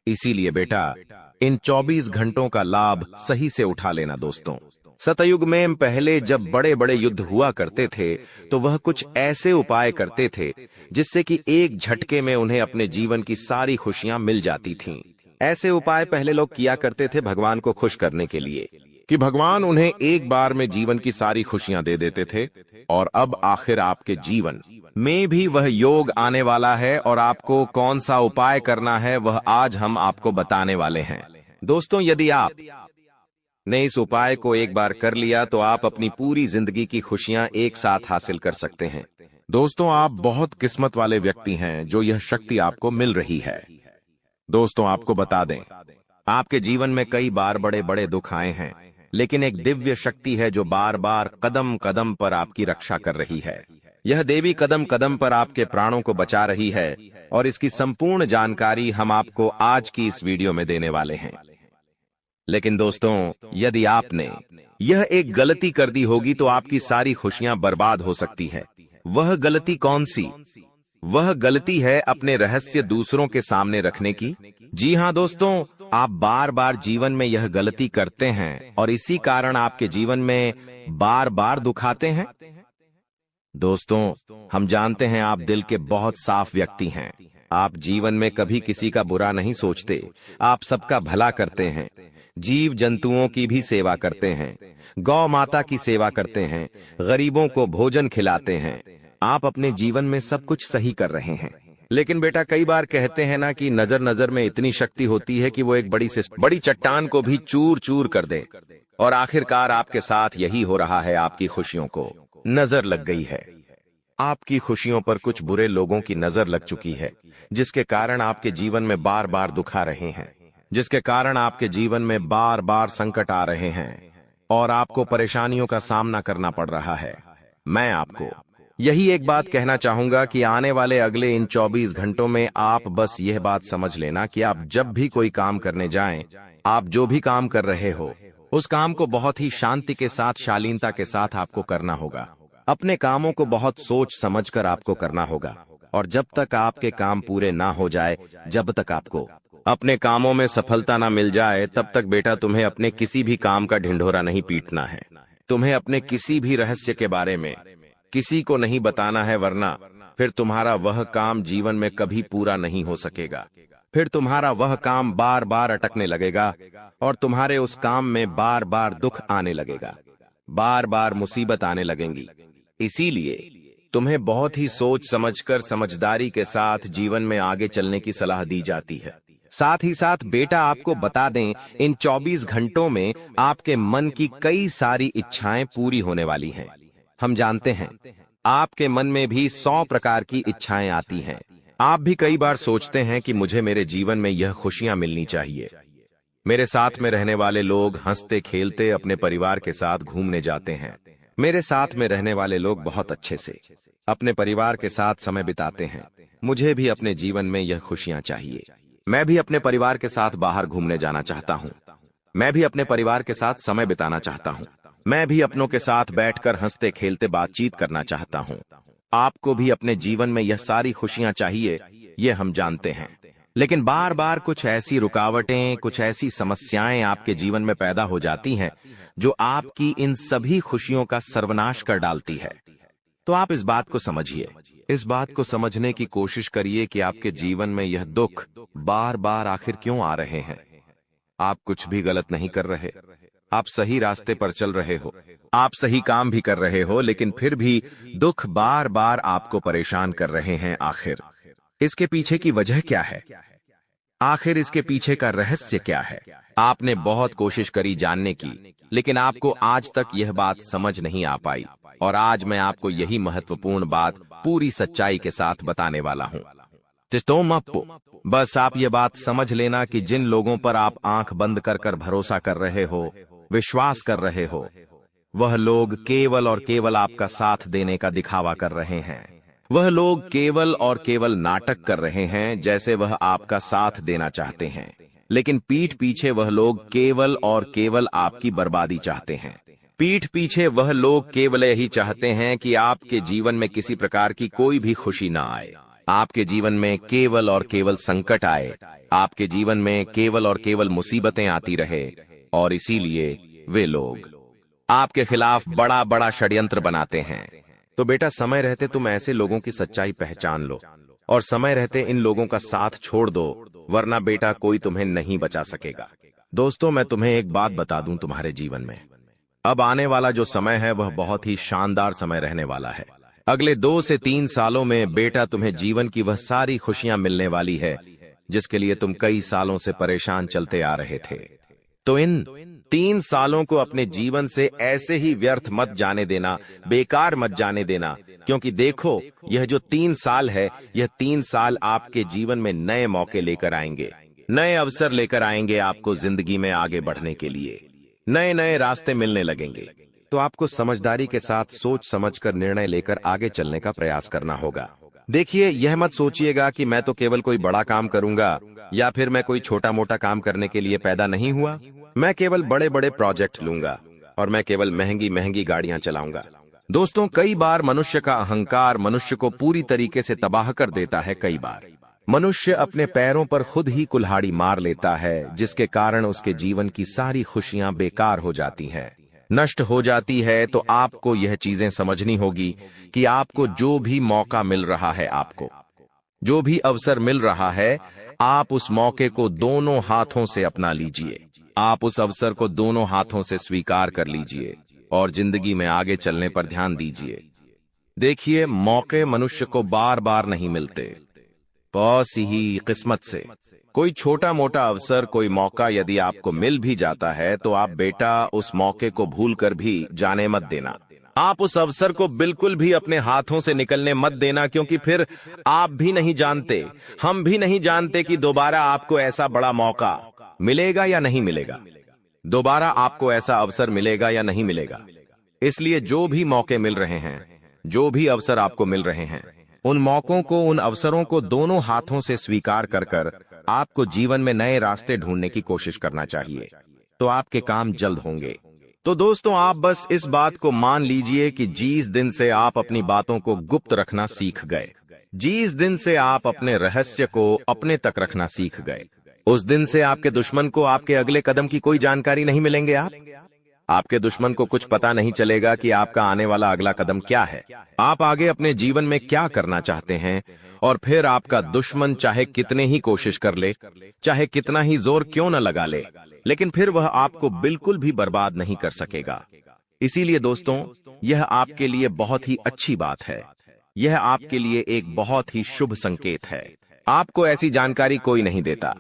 इसीलिए बेटा, इन 24 घंटों का लाभ सही से उठा लेना। दोस्तों, सतयुग में पहले जब बड़े बड़े युद्ध हुआ करते थे, तो वह कुछ ऐसे उपाय करते थे जिससे कि एक झटके में उन्हें अपने जीवन की सारी खुशियां मिल जाती थीं। ऐसे उपाय पहले लोग किया करते थे भगवान को खुश करने के लिए, कि भगवान उन्हें एक बार में जीवन की सारी खुशियां दे देते थे। और अब आखिर आपके जीवन में भी वह योग आने वाला है, और आपको कौन सा उपाय करना है वह आज हम आपको बताने वाले हैं। दोस्तों, यदि आप ने इस उपाय को एक बार कर लिया तो आप अपनी पूरी जिंदगी की खुशियां एक साथ हासिल कर सकते हैं। दोस्तों, आप बहुत किस्मत वाले व्यक्ति हैं जो यह शक्ति आपको मिल रही है। दोस्तों, आपको बता दें, आपके जीवन में कई बार बड़े बड़े दुख आए हैं, लेकिन एक दिव्य शक्ति है जो बार बार कदम कदम पर आपकी रक्षा कर रही है। यह देवी कदम कदम पर आपके प्राणों को बचा रही है, और इसकी संपूर्ण जानकारी हम आपको आज की इस वीडियो में देने वाले हैं। लेकिन दोस्तों, यदि आपने यह एक गलती कर दी होगी तो आपकी सारी खुशियां बर्बाद हो सकती है। वह गलती कौन सी? वह गलती है अपने रहस्य दूसरों के सामने रखने की। जी हाँ दोस्तों, आप बार बार जीवन में यह गलती करते हैं और इसी कारण आपके जीवन में बार बार दुख आते हैं। दोस्तों, हम जानते हैं आप दिल के बहुत साफ व्यक्ति हैं। आप जीवन में कभी किसी का बुरा नहीं सोचते, आप सबका भला करते हैं, जीव जंतुओं की भी सेवा करते हैं, गौ माता की सेवा करते हैं, गरीबों को भोजन खिलाते हैं। आप अपने जीवन में सब कुछ सही कर रहे हैं। लेकिन बेटा, कई बार कहते हैं ना कि नजर नजर में इतनी शक्ति होती है कि वो एक बड़ी से बड़ी चट्टान को भी चूर चूर कर दे। और आखिरकार आपके साथ यही हो रहा है। आपकी खुशियों को नजर लग गई है। आपकी खुशियों पर कुछ बुरे लोगों की नजर लग चुकी है, जिसके कारण आपके जीवन में बार बार दुख आ रहे हैं, जिसके कारण आपके जीवन में बार बार संकट आ रहे हैं और आपको परेशानियों का सामना करना पड़ रहा है। मैं आपको यही एक बात कहना चाहूंगा कि आने वाले अगले इन 24 घंटों में आप बस यह बात समझ लेना कि आप जब भी कोई काम करने जाएं, आप जो भी काम कर रहे हो उस काम को बहुत ही शांति के साथ, शालीनता के साथ आपको करना होगा। अपने कामों को बहुत सोच समझकर आपको करना होगा और जब तक आपके काम पूरे ना हो जाए, जब तक आपको अपने कामों में सफलता ना मिल जाए, तब तक बेटा तुम्हें अपने किसी भी काम का ढिंढोरा नहीं पीटना है। तुम्हें अपने किसी भी रहस्य के बारे में किसी को नहीं बताना है, वरना फिर तुम्हारा वह काम जीवन में कभी पूरा नहीं हो सकेगा। फिर तुम्हारा वह काम बार बार अटकने लगेगा और तुम्हारे उस काम में बार बार दुख आने लगेगा, बार बार मुसीबत आने लगेंगी। इसीलिए तुम्हें बहुत ही सोच समझकर, समझदारी के साथ जीवन में आगे चलने की सलाह दी जाती है। साथ ही साथ बेटा आपको बता दें, इन 24 घंटों में आपके मन की कई सारी इच्छाएं पूरी होने वाली हैं। हम जानते हैं आपके मन में भी 100 प्रकार की इच्छाएं आती हैं। आप भी कई बार सोचते हैं कि मुझे मेरे जीवन में यह खुशियां मिलनी चाहिए, मेरे साथ में रहने वाले लोग हंसते खेलते अपने परिवार के साथ घूमने जाते हैं, मेरे साथ में रहने वाले लोग बहुत अच्छे से अपने परिवार के साथ समय बिताते हैं। मुझे भी अपने जीवन में यह खुशियां चाहिए। मैं भी अपने परिवार के साथ बाहर घूमने जाना चाहता हूं। मैं भी अपने परिवार के साथ समय बिताना चाहता हूं। मैं भी अपनों के साथ बैठकर हंसते खेलते बातचीत करना चाहता हूं। आपको भी अपने जीवन में यह सारी खुशियां चाहिए, ये हम जानते हैं। लेकिन बार बार कुछ ऐसी रुकावटें, कुछ ऐसी समस्याएं आपके जीवन में पैदा हो जाती हैं जो आपकी इन सभी खुशियों का सर्वनाश कर डालती है। तो आप इस बात को समझिए, इस बात को समझने की कोशिश करिए कि आपके जीवन में यह दुख बार बार आखिर क्यों आ रहे हैं। आप कुछ भी गलत नहीं कर रहे, आप सही रास्ते पर चल रहे हो, आप सही काम भी कर रहे हो, लेकिन फिर भी दुख बार बार आपको परेशान कर रहे हैं। आखिर इसके पीछे की वजह क्या है? आखिर इसके पीछे का रहस्य क्या है? आपने बहुत कोशिश करी जानने की, लेकिन आपको आज तक यह बात समझ नहीं आ पाई और आज मैं आपको यही महत्वपूर्ण बात पूरी सच्चाई के साथ बताने वाला हूं। बस आप ये बात समझ लेना कि जिन लोगों पर आप आंख बंद कर कर भरोसा कर रहे हो, विश्वास कर रहे हो, वह लोग केवल और केवल आपका साथ देने का दिखावा कर रहे हैं। वह लोग केवल और केवल नाटक कर रहे हैं, जैसे वह आपका साथ देना चाहते हैं, लेकिन पीठ पीछे वह लोग केवल और केवल आपकी बर्बादी चाहते हैं। पीठ पीछे वह लोग केवल यही चाहते हैं कि आपके जीवन में किसी प्रकार की कोई भी खुशी ना आए, आपके जीवन में केवल और केवल संकट आए, आपके जीवन में केवल और केवल मुसीबतें आती रहे। और इसीलिए वे लोग आपके खिलाफ बड़ा बड़ा षड्यंत्र बनाते हैं। तो बेटा, समय रहते तुम ऐसे लोगों की सच्चाई पहचान लो और समय रहते इन लोगों का साथ छोड़ दो, वरना बेटा कोई तुम्हें नहीं बचा सकेगा। दोस्तों, मैं तुम्हें एक बात बता दूं, तुम्हारे जीवन में अब आने वाला जो समय है वह बहुत ही शानदार समय रहने वाला है। अगले 2 से 3 सालों में बेटा तुम्हें जीवन की वह सारी खुशियां मिलने वाली है जिसके लिए तुम कई सालों से परेशान चलते आ रहे थे। तो इन 3 सालों को अपने जीवन से ऐसे ही व्यर्थ मत जाने देना, बेकार मत जाने देना, क्योंकि देखो, यह जो 3 साल है, यह 3 साल आपके जीवन में नए मौके लेकर आएंगे, नए अवसर लेकर आएंगे आपको जिंदगी में आगे बढ़ने के लिए। नए नए रास्ते मिलने लगेंगे। तो आपको समझदारी के साथ सोच समझकर निर्णय लेकर आगे चलने का प्रयास करना होगा। देखिए, यह मत सोचिएगा कि मैं तो केवल कोई बड़ा काम करूंगा या फिर मैं कोई छोटा मोटा काम करने के लिए पैदा नहीं हुआ। मैं केवल बड़े बड़े प्रोजेक्ट लूंगा और मैं केवल महंगी महंगी गाड़ियां चलाऊंगा। दोस्तों, कई बार मनुष्य का अहंकार मनुष्य को पूरी तरीके से तबाह कर देता है। कई बार मनुष्य अपने पैरों पर खुद ही कुल्हाड़ी मार लेता है, जिसके कारण उसके जीवन की सारी खुशियां बेकार हो जाती हैं, नष्ट हो जाती है। तो आपको यह चीजें समझनी होगी कि आपको जो भी मौका मिल रहा है, आपको जो भी अवसर मिल रहा है, आप उस मौके को दोनों हाथों से अपना लीजिए। आप उस अवसर को दोनों हाथों से स्वीकार कर लीजिए और जिंदगी में आगे चलने पर ध्यान दीजिए। देखिए, मौके मनुष्य को बार बार नहीं मिलते, बस ही किस्मत से। कोई छोटा मोटा अवसर, कोई मौका यदि आपको मिल भी जाता है तो आप बेटा उस मौके को भूलकर भी जाने मत देना। आप उस अवसर को बिल्कुल भी अपने हाथों से निकलने मत देना, क्योंकि फिर आप भी नहीं जानते, हम भी नहीं जानते कि दोबारा आपको ऐसा बड़ा मौका मिलेगा या नहीं मिलेगा, दोबारा आपको ऐसा अवसर मिलेगा या नहीं मिलेगा। इसलिए जो भी मौके मिल रहे हैं, जो भी अवसर आपको मिल रहे हैं, उन मौकों को, उन अवसरों को दोनों हाथों से स्वीकार कर कर आपको जीवन में नए रास्ते ढूंढने की कोशिश करना चाहिए, तो आपके काम जल्द होंगे। तो दोस्तों, आप बस इस बात को मान लीजिए कि जिस दिन से आप अपनी बातों को गुप्त रखना सीख गए, जिस दिन से आप अपने रहस्य को अपने तक रखना सीख गए, उस दिन से आपके दुश्मन को आपके अगले कदम की कोई जानकारी नहीं मिलेंगे। आपके दुश्मन को कुछ पता नहीं चलेगा कि आपका आने वाला अगला कदम क्या है, आप आगे अपने जीवन में क्या करना चाहते हैं। और फिर आपका दुश्मन चाहे कितने ही कोशिश कर ले, चाहे कितना ही जोर क्यों न लगा ले, लेकिन फिर वह आपको बिल्कुल भी बर्बाद नहीं कर सकेगा। इसीलिए दोस्तों, यह आपके लिए बहुत ही अच्छी बात है, यह आपके लिए एक बहुत ही शुभ संकेत है। आपको ऐसी जानकारी कोई नहीं देता।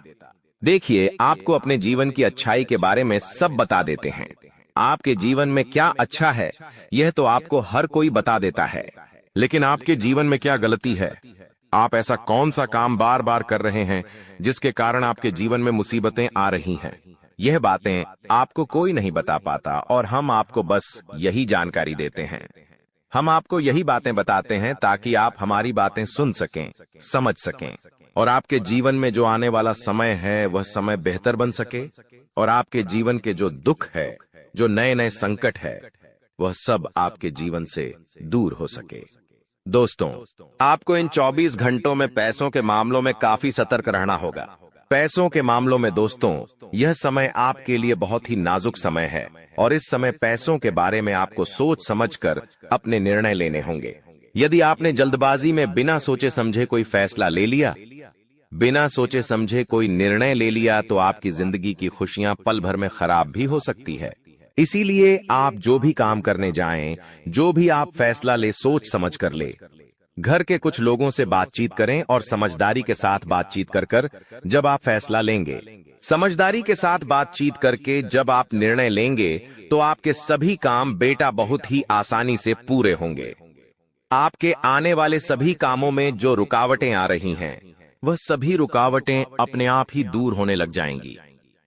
देखिए, आपको अपने जीवन की अच्छाई के बारे में सब बता देते हैं। आपके जीवन में क्या अच्छा है, यह तो आपको हर कोई बता देता है, लेकिन आपके जीवन में क्या गलती है, आप ऐसा कौन सा काम बार बार कर रहे हैं जिसके कारण आपके जीवन में मुसीबतें आ रही हैं, यह बातें आपको कोई नहीं बता पाता और हम आपको बस यही जानकारी देते हैं। हम आपको यही बातें बताते हैं ताकि आप हमारी बातें सुन सकें, समझ सकें, और आपके जीवन में जो आने वाला समय है वह समय बेहतर बन सके, और आपके जीवन के जो दुख है, जो नए नए संकट है, वह सब आपके जीवन से दूर हो सके। दोस्तों, आपको इन 24 घंटों में पैसों के मामलों में काफी सतर्क रहना होगा। पैसों के मामलों में दोस्तों, यह समय आपके लिए बहुत ही नाजुक समय है, और इस समय पैसों के बारे में आपको सोच समझकर अपने निर्णय लेने होंगे। यदि आपने जल्दबाजी में बिना सोचे समझे कोई फैसला ले लिया, बिना सोचे समझे कोई निर्णय ले लिया, तो आपकी जिंदगी की खुशियां पल भर में खराब भी हो सकती है। इसीलिए आप जो भी काम करने जाएं, जो भी आप फैसला ले, सोच समझ कर ले। घर के कुछ लोगों से बातचीत करें और समझदारी के साथ बातचीत कर कर जब आप फैसला लेंगे, समझदारी के साथ बातचीत करके जब आप निर्णय लेंगे, तो आपके सभी काम बेटा बहुत ही आसानी से पूरे होंगे। आपके आने वाले सभी कामों में जो रुकावटें आ रही हैं, वह सभी रुकावटें अपने आप ही दूर होने लग जाएंगी।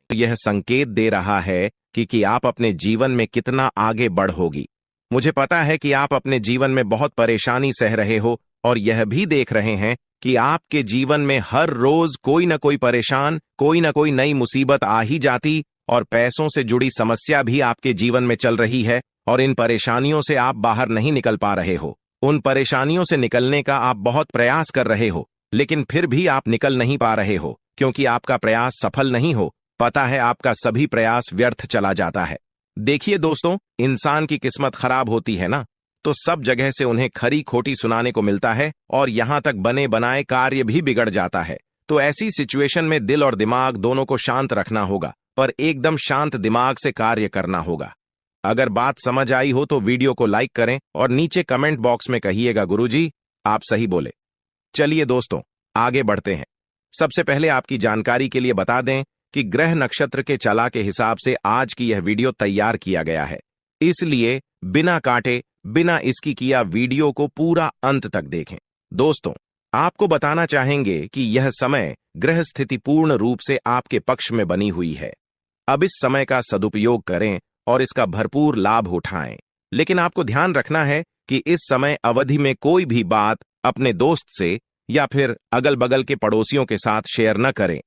यह संकेत दे रहा है कि आप अपने जीवन में कितना आगे बढ़ोगी। मुझे पता है कि आप अपने जीवन में बहुत परेशानी सह रहे हो, और यह भी देख रहे हैं कि आपके जीवन में हर रोज कोई न कोई परेशान, कोई न कोई नई मुसीबत आ ही जाती, और पैसों से जुड़ी समस्या भी आपके जीवन में चल रही है, और इन परेशानियों से आप बाहर नहीं निकल पा रहे हो। उन परेशानियों से निकलने का आप बहुत प्रयास कर रहे हो, लेकिन फिर भी आप निकल नहीं पा रहे हो, क्योंकि आपका प्रयास सफल नहीं हो। पता है, आपका सभी प्रयास व्यर्थ चला जाता है। देखिए दोस्तों, इंसान की किस्मत खराब होती है ना, तो सब जगह से उन्हें खरी खोटी सुनाने को मिलता है, और यहां तक बने बनाए कार्य भी बिगड़ जाता है। तो ऐसी सिचुएशन में दिल और दिमाग दोनों को शांत रखना होगा, पर एकदम शांत दिमाग से कार्य करना होगा। अगर बात समझ आई हो तो वीडियो को लाइक करें और नीचे कमेंट बॉक्स में कहिएगा, गुरुजी आप सही बोले। चलिए दोस्तों, आगे बढ़ते हैं। सबसे पहले आपकी जानकारी के लिए बता दें कि ग्रह नक्षत्र के चला के हिसाब से आज की यह वीडियो तैयार किया गया है, इसलिए बिना काटे, बिना इसकी किया वीडियो को पूरा अंत तक देखें। दोस्तों, आपको बताना चाहेंगे कि यह समय ग्रह स्थिति पूर्ण रूप से आपके पक्ष में बनी हुई है। अब इस समय का सदुपयोग करें और इसका भरपूर लाभ उठाएं। लेकिन आपको ध्यान रखना है कि इस समय अवधि में कोई भी बात अपने दोस्त से या फिर अगल बगल के पड़ोसियों के साथ शेयर न करें,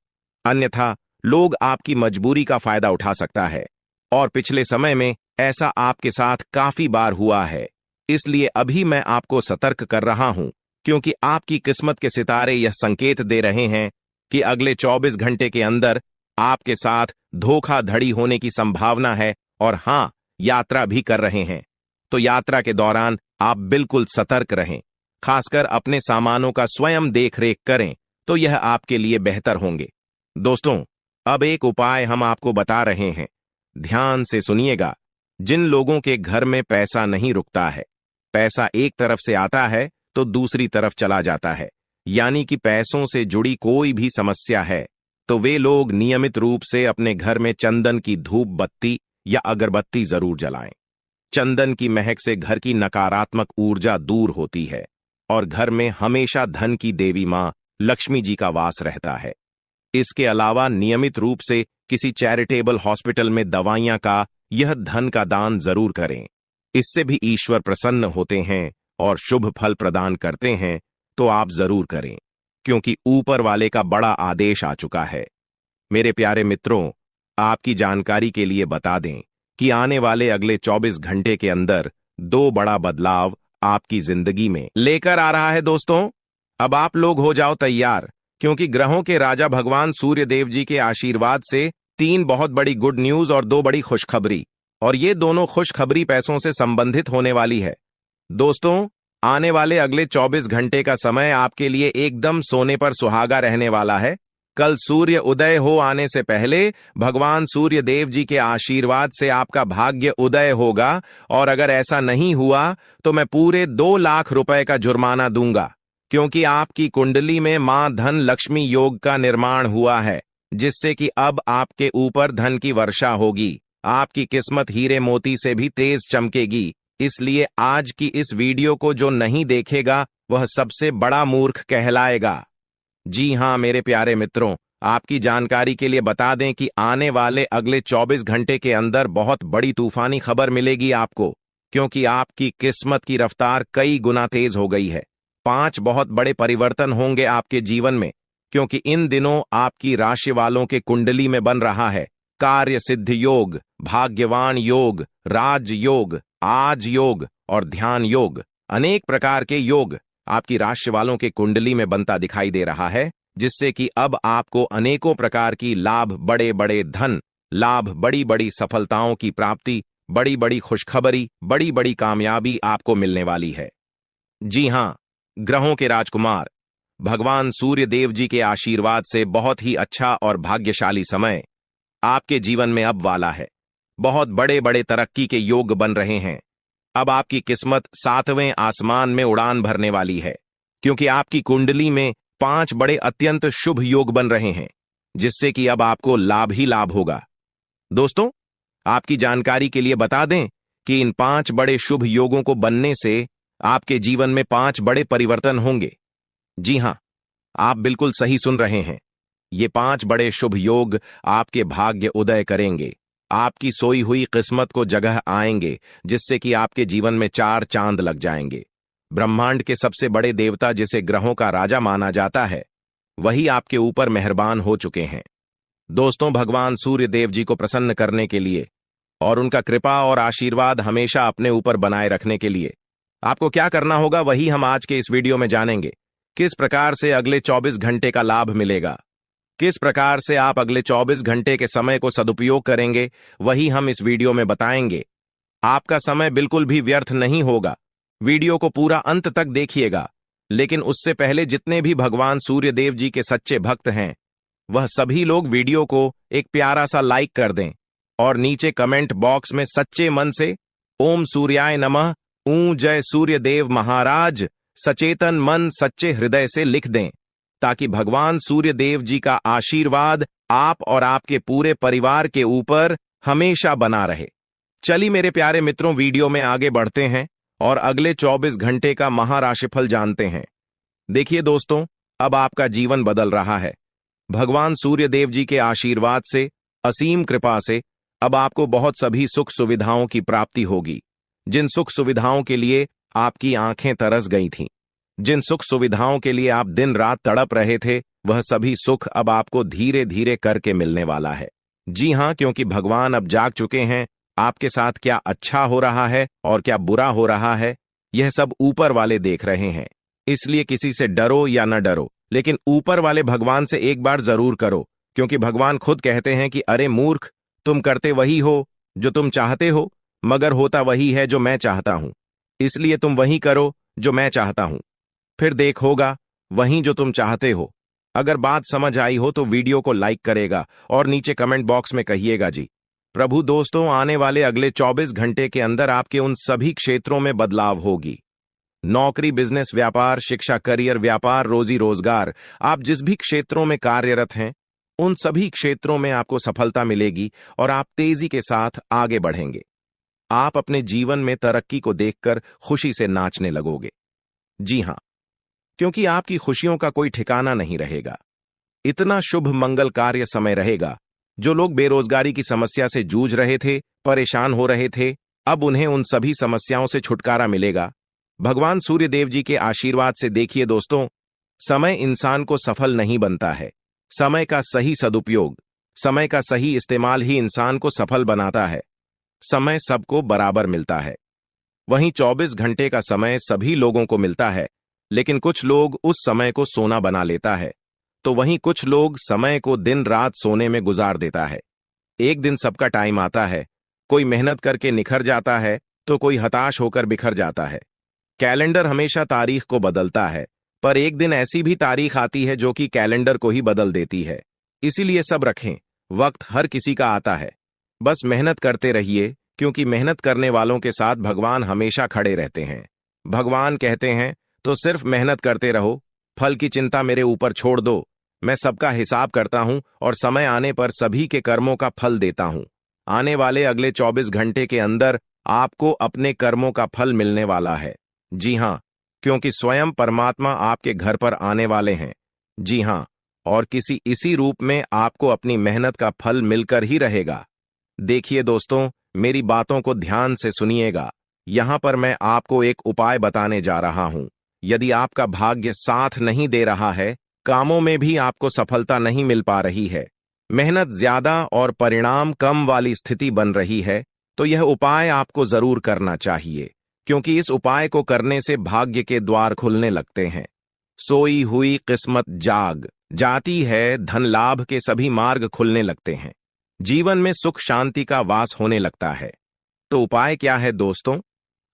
अन्यथा लोग आपकी मजबूरी का फायदा उठा सकता है, और पिछले समय में ऐसा आपके साथ काफी बार हुआ है। इसलिए अभी मैं आपको सतर्क कर रहा हूं, क्योंकि आपकी किस्मत के सितारे यह संकेत दे रहे हैं कि अगले 24 घंटे के अंदर आपके साथ धोखाधड़ी होने की संभावना है, और हां, यात्रा भी कर रहे हैं। तो यात्रा के दौरान आप बिल्कुल सतर्क रहें, खासकर अपने सामानों का स्वयं देखरेख करें, तो यह आपके लिए बेहतर होंगे। दोस्तों, अब एक उपाय हम आपको बता रहे हैं, ध्यान से सुनिएगा। जिन लोगों के घर में पैसा नहीं रुकता है, पैसा एक तरफ से आता है तो दूसरी तरफ चला जाता है, यानी कि पैसों से जुड़ी कोई भी समस्या है, तो वे लोग नियमित रूप से अपने घर में चंदन की धूप बत्ती या अगरबत्ती जरूर जलाएं। चंदन की महक से घर की नकारात्मक ऊर्जा दूर होती है और घर में हमेशा धन की देवी मां लक्ष्मी जी का वास रहता है। इसके अलावा नियमित रूप से किसी चैरिटेबल हॉस्पिटल में दवाइयां का यह धन का दान जरूर करें। इससे भी ईश्वर प्रसन्न होते हैं और शुभ फल प्रदान करते हैं, तो आप जरूर करें, क्योंकि ऊपर वाले का बड़ा आदेश आ चुका है। मेरे प्यारे मित्रों, आपकी जानकारी के लिए बता दें कि आने वाले अगले 24 घंटे के अंदर 2 बड़ा बदलाव आपकी जिंदगी में लेकर आ रहा है। दोस्तों, अब आप लोग हो जाओ तैयार, क्योंकि ग्रहों के राजा भगवान सूर्य देव जी के आशीर्वाद से 3 बहुत बड़ी गुड न्यूज और 2 बड़ी खुशखबरी, और ये दोनों खुशखबरी पैसों से संबंधित होने वाली है। दोस्तों, आने वाले अगले 24 घंटे का समय आपके लिए एकदम सोने पर सुहागा रहने वाला है। कल सूर्य उदय हो आने से पहले भगवान सूर्य देव जी के आशीर्वाद से आपका भाग्य उदय होगा, और अगर ऐसा नहीं हुआ तो मैं पूरे 2 लाख रुपए का जुर्माना दूंगा, क्योंकि आपकी कुंडली में मां धन लक्ष्मी योग का निर्माण हुआ है, जिससे कि अब आपके ऊपर धन की वर्षा होगी। आपकी किस्मत हीरे मोती से भी तेज चमकेगी। इसलिए आज की इस वीडियो को जो नहीं देखेगा वह सबसे बड़ा मूर्ख कहलाएगा। जी हां मेरे प्यारे मित्रों, आपकी जानकारी के लिए बता दें कि आने वाले अगले 24 घंटे के अंदर बहुत बड़ी तूफानी खबर मिलेगी आपको, क्योंकि आपकी किस्मत की रफ्तार कई गुना तेज हो गई है। 5 बहुत बड़े परिवर्तन होंगे आपके जीवन में, क्योंकि इन दिनों आपकी राशि वालों के कुंडली में बन रहा है कार्य सिद्ध योग, भाग्यवान योग, राज योग, आज योग और ध्यान योग। अनेक प्रकार के योग आपकी राशि वालों के कुंडली में बनता दिखाई दे रहा है, जिससे कि अब आपको अनेकों प्रकार की लाभ, बड़े बड़े धन लाभ, बड़ी बड़ी सफलताओं की प्राप्ति, बड़ी बड़ी खुशखबरी, बड़ी बड़ी कामयाबी आपको मिलने वाली है। जी हां, ग्रहों के राजकुमार भगवान सूर्य देव जी के आशीर्वाद से बहुत ही अच्छा और भाग्यशाली समय आपके जीवन में अब वाला है। बहुत बड़े बड़े तरक्की के योग बन रहे हैं। अब आपकी किस्मत 7वें आसमान में उड़ान भरने वाली है, क्योंकि आपकी कुंडली में 5 बड़े अत्यंत शुभ योग बन रहे हैं, जिससे कि अब आपको लाभ ही लाभ होगा। दोस्तों, आपकी जानकारी के लिए बता दें कि इन 5 बड़े शुभ योगों को बनने से आपके जीवन में 5 बड़े परिवर्तन होंगे। जी हां, आप बिल्कुल सही सुन रहे हैं। ये 5 बड़े शुभ योग आपके भाग्य उदय करेंगे, आपकी सोई हुई किस्मत को जगह आएंगे, जिससे कि आपके जीवन में 4 चांद लग जाएंगे। ब्रह्मांड के सबसे बड़े देवता, जिसे ग्रहों का राजा माना जाता है, वही आपके ऊपर मेहरबान हो चुके हैं। दोस्तों, भगवान सूर्य देव जी को प्रसन्न करने के लिए और उनका कृपा और आशीर्वाद हमेशा अपने ऊपर बनाए रखने के लिए आपको क्या करना होगा, वही हम आज के इस वीडियो में जानेंगे। किस प्रकार से अगले 24 घंटे का लाभ मिलेगा, किस प्रकार से आप अगले 24 घंटे के समय को सदुपयोग करेंगे, वही हम इस वीडियो में बताएंगे। आपका समय बिल्कुल भी व्यर्थ नहीं होगा। वीडियो को पूरा अंत तक देखिएगा, लेकिन उससे पहले जितने भी भगवान सूर्य देव जी के सच्चे भक्त हैं, वह सभी लोग वीडियो को एक प्यारा सा लाइक कर दें और नीचे कमेंट बॉक्स में सच्चे मन से ओम सूर्याय नमः, ऊं जय सूर्य देव महाराज, सचेतन मन सच्चे हृदय से लिख दें, ताकि भगवान सूर्य देव जी का आशीर्वाद आप और आपके पूरे परिवार के ऊपर हमेशा बना रहे। चलिए मेरे प्यारे मित्रों, वीडियो में आगे बढ़ते हैं और अगले 24 घंटे का महाराशिफल जानते हैं। देखिए दोस्तों, अब आपका जीवन बदल रहा है। भगवान सूर्य देव जी के आशीर्वाद से, असीम कृपा से अब आपको बहुत सभी सुख सुविधाओं की प्राप्ति होगी। जिन सुख सुविधाओं के लिए आपकी आंखें तरस गई थीं, जिन सुख सुविधाओं के लिए आप दिन रात तड़प रहे थे, वह सभी सुख अब आपको धीरे धीरे करके मिलने वाला है। जी हां, क्योंकि भगवान अब जाग चुके हैं। आपके साथ क्या अच्छा हो रहा है और क्या बुरा हो रहा है, यह सब ऊपर वाले देख रहे हैं। इसलिए किसी से डरो या न डरो, लेकिन ऊपर वाले भगवान से एक बार जरूर करो, क्योंकि भगवान खुद कहते हैं कि अरे मूर्ख, तुम करते वही हो जो तुम चाहते हो, मगर होता वही है जो मैं चाहता हूं। इसलिए तुम वही करो जो मैं चाहता हूं, फिर देख होगा वही जो तुम चाहते हो। अगर बात समझ आई हो तो वीडियो को लाइक करेगा और नीचे कमेंट बॉक्स में कहिएगा जी प्रभु। दोस्तों, आने वाले अगले 24 घंटे के अंदर आपके उन सभी क्षेत्रों में बदलाव होगी। नौकरी, बिजनेस, व्यापार, शिक्षा, करियर, व्यापार, रोजी रोजगार, आप जिस भी क्षेत्रों में कार्यरत हैं, उन सभी क्षेत्रों में आपको सफलता मिलेगी और आप तेजी के साथ आगे बढ़ेंगे। आप अपने जीवन में तरक्की को देखकर खुशी से नाचने लगोगे। जी हां, क्योंकि आपकी खुशियों का कोई ठिकाना नहीं रहेगा। इतना शुभ मंगल कार्य समय रहेगा। जो लोग बेरोजगारी की समस्या से जूझ रहे थे, परेशान हो रहे थे, अब उन्हें उन सभी समस्याओं से छुटकारा मिलेगा। भगवान सूर्यदेव जी के आशीर्वाद से। देखिए दोस्तों, समय इंसान को सफल नहीं बनता है। समय का सही सदुपयोग, समय का सही इस्तेमाल ही इंसान को सफल बनाता है। समय सबको बराबर मिलता है। वहीं 24 घंटे का समय सभी लोगों को मिलता है, लेकिन कुछ लोग उस समय को सोना बना लेता है, तो वहीं कुछ लोग समय को दिन रात सोने में गुजार देता है। एक दिन सबका टाइम आता है, कोई मेहनत करके निखर जाता है तो कोई हताश होकर बिखर जाता है। कैलेंडर हमेशा तारीख को बदलता है, पर एक दिन ऐसी भी तारीख आती है जो कि कैलेंडर को ही बदल देती है। इसीलिए सब रखें, वक्त हर किसी का आता है। बस मेहनत करते रहिए, क्योंकि मेहनत करने वालों के साथ भगवान हमेशा खड़े रहते हैं। भगवान कहते हैं, तो सिर्फ मेहनत करते रहो, फल की चिंता मेरे ऊपर छोड़ दो। मैं सबका हिसाब करता हूं और समय आने पर सभी के कर्मों का फल देता हूं। आने वाले अगले 24 घंटे के अंदर आपको अपने कर्मों का फल मिलने वाला है। जी हां, क्योंकि स्वयं परमात्मा आपके घर पर आने वाले हैं। जी हां, और किसी इसी रूप में आपको अपनी मेहनत का फल मिलकर ही रहेगा। देखिए दोस्तों, मेरी बातों को ध्यान से सुनिएगा। यहां पर मैं आपको एक उपाय बताने जा रहा हूं। यदि आपका भाग्य साथ नहीं दे रहा है, कामों में भी आपको सफलता नहीं मिल पा रही है, मेहनत ज्यादा और परिणाम कम वाली स्थिति बन रही है, तो यह उपाय आपको जरूर करना चाहिए, क्योंकि इस उपाय को करने से भाग्य के द्वार खुलने लगते हैं। सोई हुई किस्मत जाग जाती है, धन लाभ के सभी मार्ग खुलने लगते हैं, जीवन में सुख शांति का वास होने लगता है। तो उपाय क्या है दोस्तों?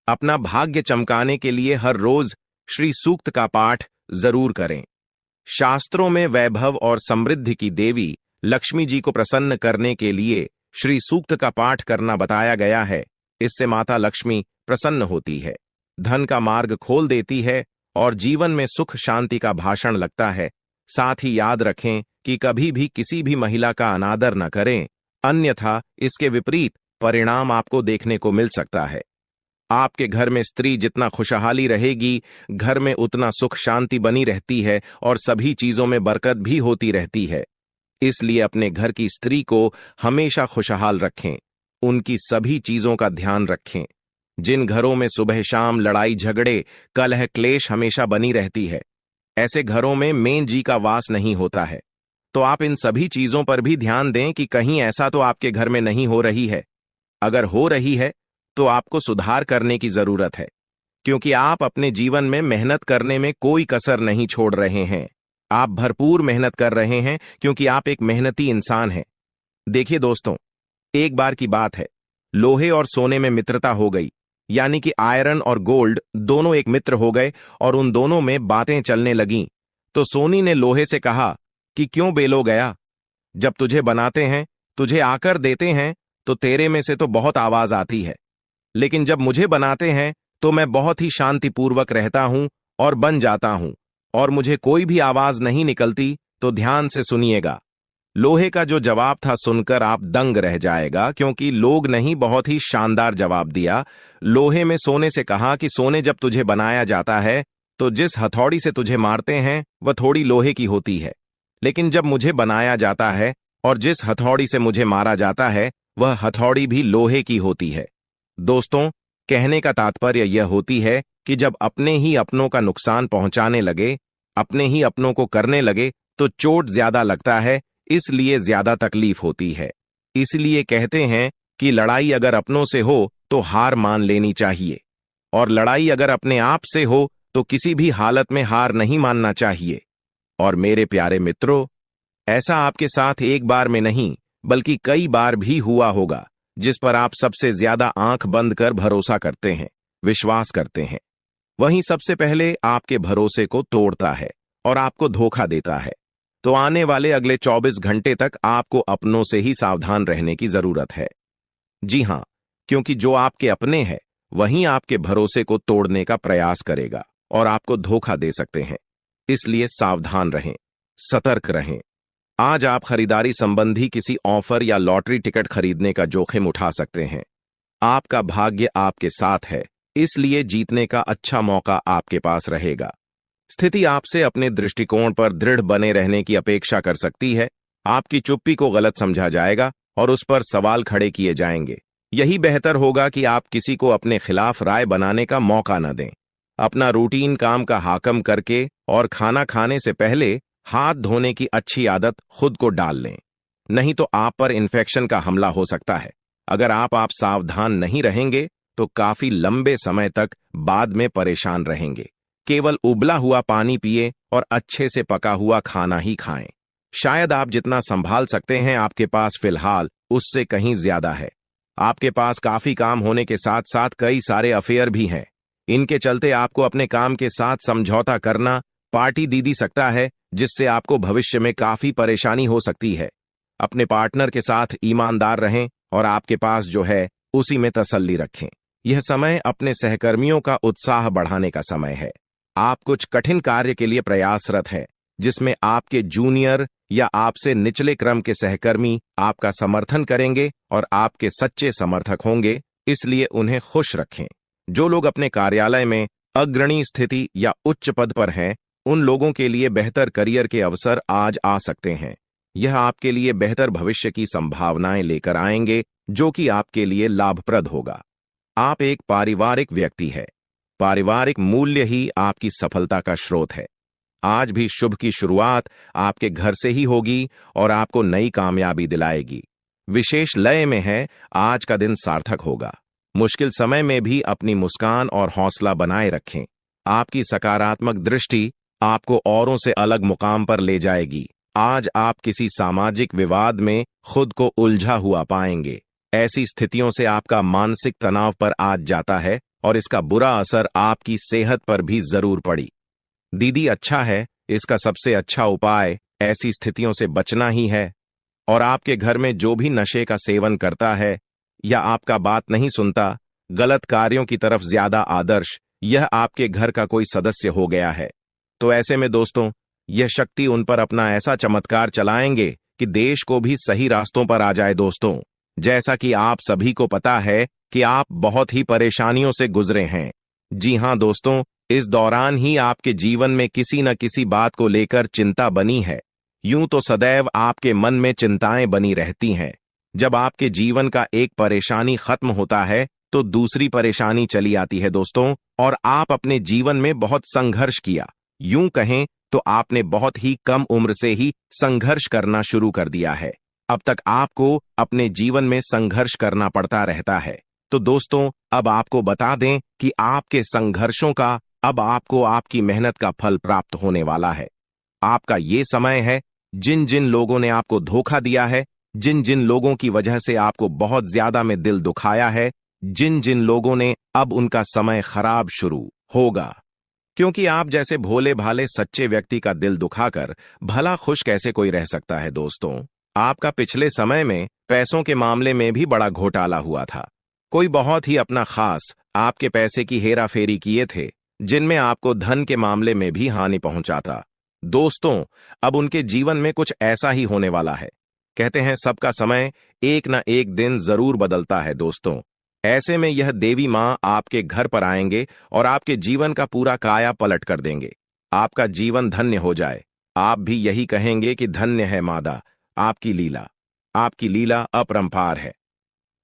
अपना भाग्य चमकाने के लिए हर रोज श्री सूक्त का पाठ जरूर करें। शास्त्रों में वैभव और समृद्धि की देवी लक्ष्मी जी को प्रसन्न करने के लिए श्री सूक्त का पाठ करना बताया गया है। इससे माता लक्ष्मी प्रसन्न होती है, धन का मार्ग खोल देती है और जीवन में सुख शांति का भाषण लगता है। साथ ही याद रखें कि कभी भी किसी भी महिला का अनादर न करें, अन्यथा इसके विपरीत परिणाम आपको देखने को मिल सकता है। आपके घर में स्त्री जितना खुशहाली रहेगी, घर में उतना सुख शांति बनी रहती है और सभी चीजों में बरकत भी होती रहती है। इसलिए अपने घर की स्त्री को हमेशा खुशहाल रखें, उनकी सभी चीजों का ध्यान रखें। जिन घरों में सुबह शाम लड़ाई झगड़े कलह क्लेश हमेशा बनी रहती है, ऐसे घरों में मेन जी का वास नहीं होता है। तो आप इन सभी चीजों पर भी ध्यान दें कि कहीं ऐसा तो आपके घर में नहीं हो रही है। अगर हो रही है तो आपको सुधार करने की जरूरत है, क्योंकि आप अपने जीवन में मेहनत करने में कोई कसर नहीं छोड़ रहे हैं। आप भरपूर मेहनत कर रहे हैं, क्योंकि आप एक मेहनती इंसान हैं। देखिए दोस्तों, एक बार की बात है, लोहे और सोने में मित्रता हो गई, यानी कि आयरन और गोल्ड दोनों एक मित्र हो गए और उन दोनों में बातें चलने लगीं। तो सोनी ने लोहे से कहा कि क्यों बेलो गया, जब तुझे बनाते हैं, तुझे आकर देते हैं, तो तेरे में से तो बहुत आवाज आती है, लेकिन जब मुझे बनाते हैं तो मैं बहुत ही शांतिपूर्वक रहता हूं और बन जाता हूं, और मुझे कोई भी आवाज नहीं निकलती। तो ध्यान से सुनिएगा। लोहे का जो जवाब था सुनकर आप दंग रह जाएगा, क्योंकि लोग नहीं, बहुत ही शानदार जवाब दिया। लोहे में सोने से कहा कि सोने, जब तुझे बनाया जाता है तो जिस हथौड़ी से तुझे मारते हैं वह थोड़ी लोहे की होती है, लेकिन जब मुझे बनाया जाता है और जिस हथौड़ी से मुझे मारा जाता है वह हथौड़ी भी लोहे की होती है। दोस्तों, कहने का तात्पर्य यह होती है कि जब अपने ही अपनों का नुकसान पहुंचाने लगे, अपने ही अपनों को करने लगे, तो चोट ज्यादा लगता है, इसलिए ज्यादा तकलीफ होती है। इसलिए कहते हैं कि लड़ाई अगर अपनों से हो तो हार मान लेनी चाहिए, और लड़ाई अगर अपने आप से हो तो किसी भी हालत में हार नहीं मानना चाहिए। और मेरे प्यारे मित्रों, ऐसा आपके साथ एक बार में नहीं बल्कि कई बार भी हुआ होगा, जिस पर आप सबसे ज्यादा आंख बंद कर भरोसा करते हैं, विश्वास करते हैं। वहीं सबसे पहले आपके भरोसे को तोड़ता है और आपको धोखा देता है। तो आने वाले अगले 24 घंटे तक आपको अपनों से ही सावधान रहने की जरूरत है। जी हां, क्योंकि जो आपके अपने हैं वहीं आपके भरोसे को तोड़ने का प्रयास करेगा और आपको धोखा दे सकते हैं। इसलिए सावधान रहें, सतर्क रहें। आज आप खरीदारी संबंधी किसी ऑफर या लॉटरी टिकट खरीदने का जोखिम उठा सकते हैं। आपका भाग्य आपके साथ है, इसलिए जीतने का अच्छा मौका आपके पास रहेगा। स्थिति आपसे अपने दृष्टिकोण पर दृढ़ बने रहने की अपेक्षा कर सकती है। आपकी चुप्पी को गलत समझा जाएगा और उस पर सवाल खड़े किए जाएंगे। यही बेहतर होगा कि आप किसी को अपने खिलाफ राय बनाने का मौका न दें। अपना रूटीन काम का हाकम करके और खाना खाने से पहले हाथ धोने की अच्छी आदत खुद को डाल लें, नहीं तो आप पर इन्फेक्शन का हमला हो सकता है। अगर आप सावधान नहीं रहेंगे तो काफी लंबे समय तक बाद में परेशान रहेंगे। केवल उबला हुआ पानी पिए और अच्छे से पका हुआ खाना ही खाएं। शायद आप जितना संभाल सकते हैं आपके पास फिलहाल उससे कहीं ज्यादा है। आपके पास काफी काम होने के साथ साथ कई सारे अफेयर भी हैं। इनके चलते आपको अपने काम के साथ समझौता करना पार्टी दीदी सकता है, जिससे आपको भविष्य में काफी परेशानी हो सकती है। अपने पार्टनर के साथ ईमानदार रहें और आपके पास जो है उसी में तसल्ली रखें। यह समय अपने सहकर्मियों का उत्साह बढ़ाने का समय है। आप कुछ कठिन कार्य के लिए प्रयासरत है, जिसमें आपके जूनियर या आपसे निचले क्रम के सहकर्मी आपका समर्थन करेंगे और आपके सच्चे समर्थक होंगे, इसलिए उन्हें खुश रखें। जो लोग अपने कार्यालय में अग्रणी स्थिति या उच्च पद पर हैं, उन लोगों के लिए बेहतर करियर के अवसर आज आ सकते हैं। यह आपके लिए बेहतर भविष्य की संभावनाएं लेकर आएंगे, जो कि आपके लिए लाभप्रद होगा। आप एक पारिवारिक व्यक्ति है। पारिवारिक मूल्य ही आपकी सफलता का स्रोत है। आज भी शुभ की शुरुआत आपके घर से ही होगी और आपको नई कामयाबी दिलाएगी। विशेष लय में है, आज का दिन सार्थक होगा। मुश्किल समय में भी अपनी मुस्कान और हौसला बनाए रखें। आपकी सकारात्मक दृष्टि आपको औरों से अलग मुकाम पर ले जाएगी। आज आप किसी सामाजिक विवाद में खुद को उलझा हुआ पाएंगे। ऐसी स्थितियों से आपका मानसिक तनाव पर आज जाता है और इसका बुरा असर आपकी सेहत पर भी जरूर पड़ी। दीदी अच्छा है, इसका सबसे अच्छा उपाय ऐसी स्थितियों से बचना ही है। और आपके घर में जो भी नशे का सेवन करता है या आपका बात नहीं सुनता, गलत कार्यों की तरफ ज्यादा आदर्श, यह आपके घर का कोई सदस्य हो गया है। तो ऐसे में दोस्तों, यह शक्ति उन पर अपना ऐसा चमत्कार चलाएंगे कि देश को भी सही रास्तों पर आ जाए। दोस्तों, जैसा कि आप सभी को पता है कि आप बहुत ही परेशानियों से गुजरे हैं। जी हां दोस्तों, इस दौरान ही आपके जीवन में किसी न किसी बात को लेकर चिंता बनी है। यूं तो सदैव आपके मन में चिंताएं बनी रहती हैं। जब आपके जीवन का एक परेशानी खत्म होता है तो दूसरी परेशानी चली आती है दोस्तों, और आप अपने जीवन में बहुत संघर्ष किया। यूं कहें तो आपने बहुत ही कम उम्र से ही संघर्ष करना शुरू कर दिया है। अब तक आपको अपने जीवन में संघर्ष करना पड़ता रहता है। तो दोस्तों, अब आपको बता दें कि आपके संघर्षों का अब आपको आपकी मेहनत का फल प्राप्त होने वाला है। आपका ये समय है, जिन जिन लोगों ने आपको धोखा दिया है, जिन जिन लोगों की वजह से आपको बहुत ज्यादा में दिल दुखाया है, जिन जिन लोगों ने, अब उनका समय खराब शुरू होगा। क्योंकि आप जैसे भोले भाले सच्चे व्यक्ति का दिल दुखाकर भला खुश कैसे कोई रह सकता है। दोस्तों, आपका पिछले समय में पैसों के मामले में भी बड़ा घोटाला हुआ था। कोई बहुत ही अपना खास आपके पैसे की हेराफेरी किए थे, जिनमें आपको धन के मामले में भी हानि पहुंचा था। दोस्तों, अब उनके जीवन में कुछ ऐसा ही होने वाला है। कहते हैं सबका समय एक न एक दिन जरूर बदलता है। दोस्तों, ऐसे में यह देवी मां आपके घर पर आएंगे और आपके जीवन का पूरा काया पलट कर देंगे। आपका जीवन धन्य हो जाए। आप भी यही कहेंगे कि धन्य है मादा, आपकी लीला अपरंपार है।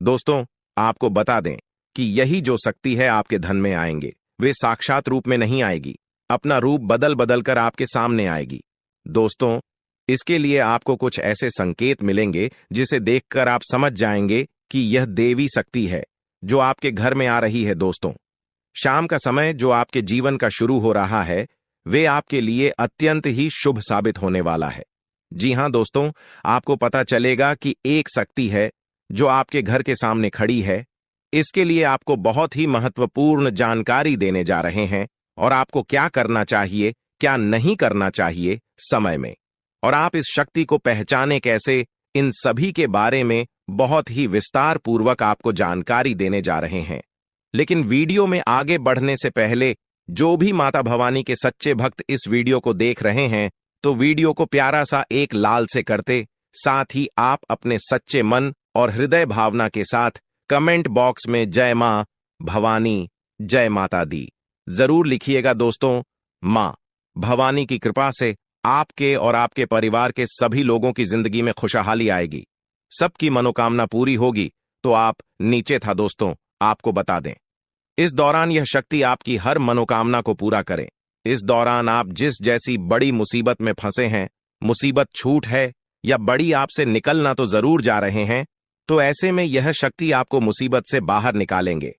दोस्तों, आपको बता दें कि यही जो शक्ति है आपके धन में आएंगे, वे साक्षात रूप में नहीं आएगी, अपना रूप बदल बदल कर आपके सामने आएगी। दोस्तों, इसके लिए आपको कुछ ऐसे संकेत मिलेंगे जिसे देखकर आप समझ जाएंगे कि यह देवी शक्ति है जो आपके घर में आ रही है। दोस्तों, शाम का समय जो आपके जीवन का शुरू हो रहा है, वे आपके लिए अत्यंत ही शुभ साबित होने वाला है। जी हां दोस्तों, आपको पता चलेगा कि एक शक्ति है जो आपके घर के सामने खड़ी है। इसके लिए आपको बहुत ही महत्वपूर्ण जानकारी देने जा रहे हैं, और आपको क्या करना चाहिए, क्या नहीं करना चाहिए समय में, और आप इस शक्ति को पहचाने कैसे, इन सभी के बारे में बहुत ही विस्तार पूर्वक आपको जानकारी देने जा रहे हैं। लेकिन वीडियो में आगे बढ़ने से पहले जो भी माता भवानी के सच्चे भक्त इस वीडियो को देख रहे हैं, तो वीडियो को प्यारा सा एक लाल से करते, साथ ही आप अपने सच्चे मन और हृदय भावना के साथ कमेंट बॉक्स में जय मां भवानी, जय माता दी जरूर लिखिएगा दोस्तों। मां भवानी की कृपा से आपके और आपके परिवार के सभी लोगों की जिंदगी में खुशहाली आएगी, सबकी मनोकामना पूरी होगी। तो आप नीचे था दोस्तों, आपको बता दें, इस दौरान यह शक्ति आपकी हर मनोकामना को पूरा करे। इस दौरान आप जिस जैसी बड़ी मुसीबत में फंसे हैं, मुसीबत छूट है या बड़ी आपसे निकलना तो जरूर जा रहे हैं, तो ऐसे में यह शक्ति आपको मुसीबत से बाहर निकालेंगे।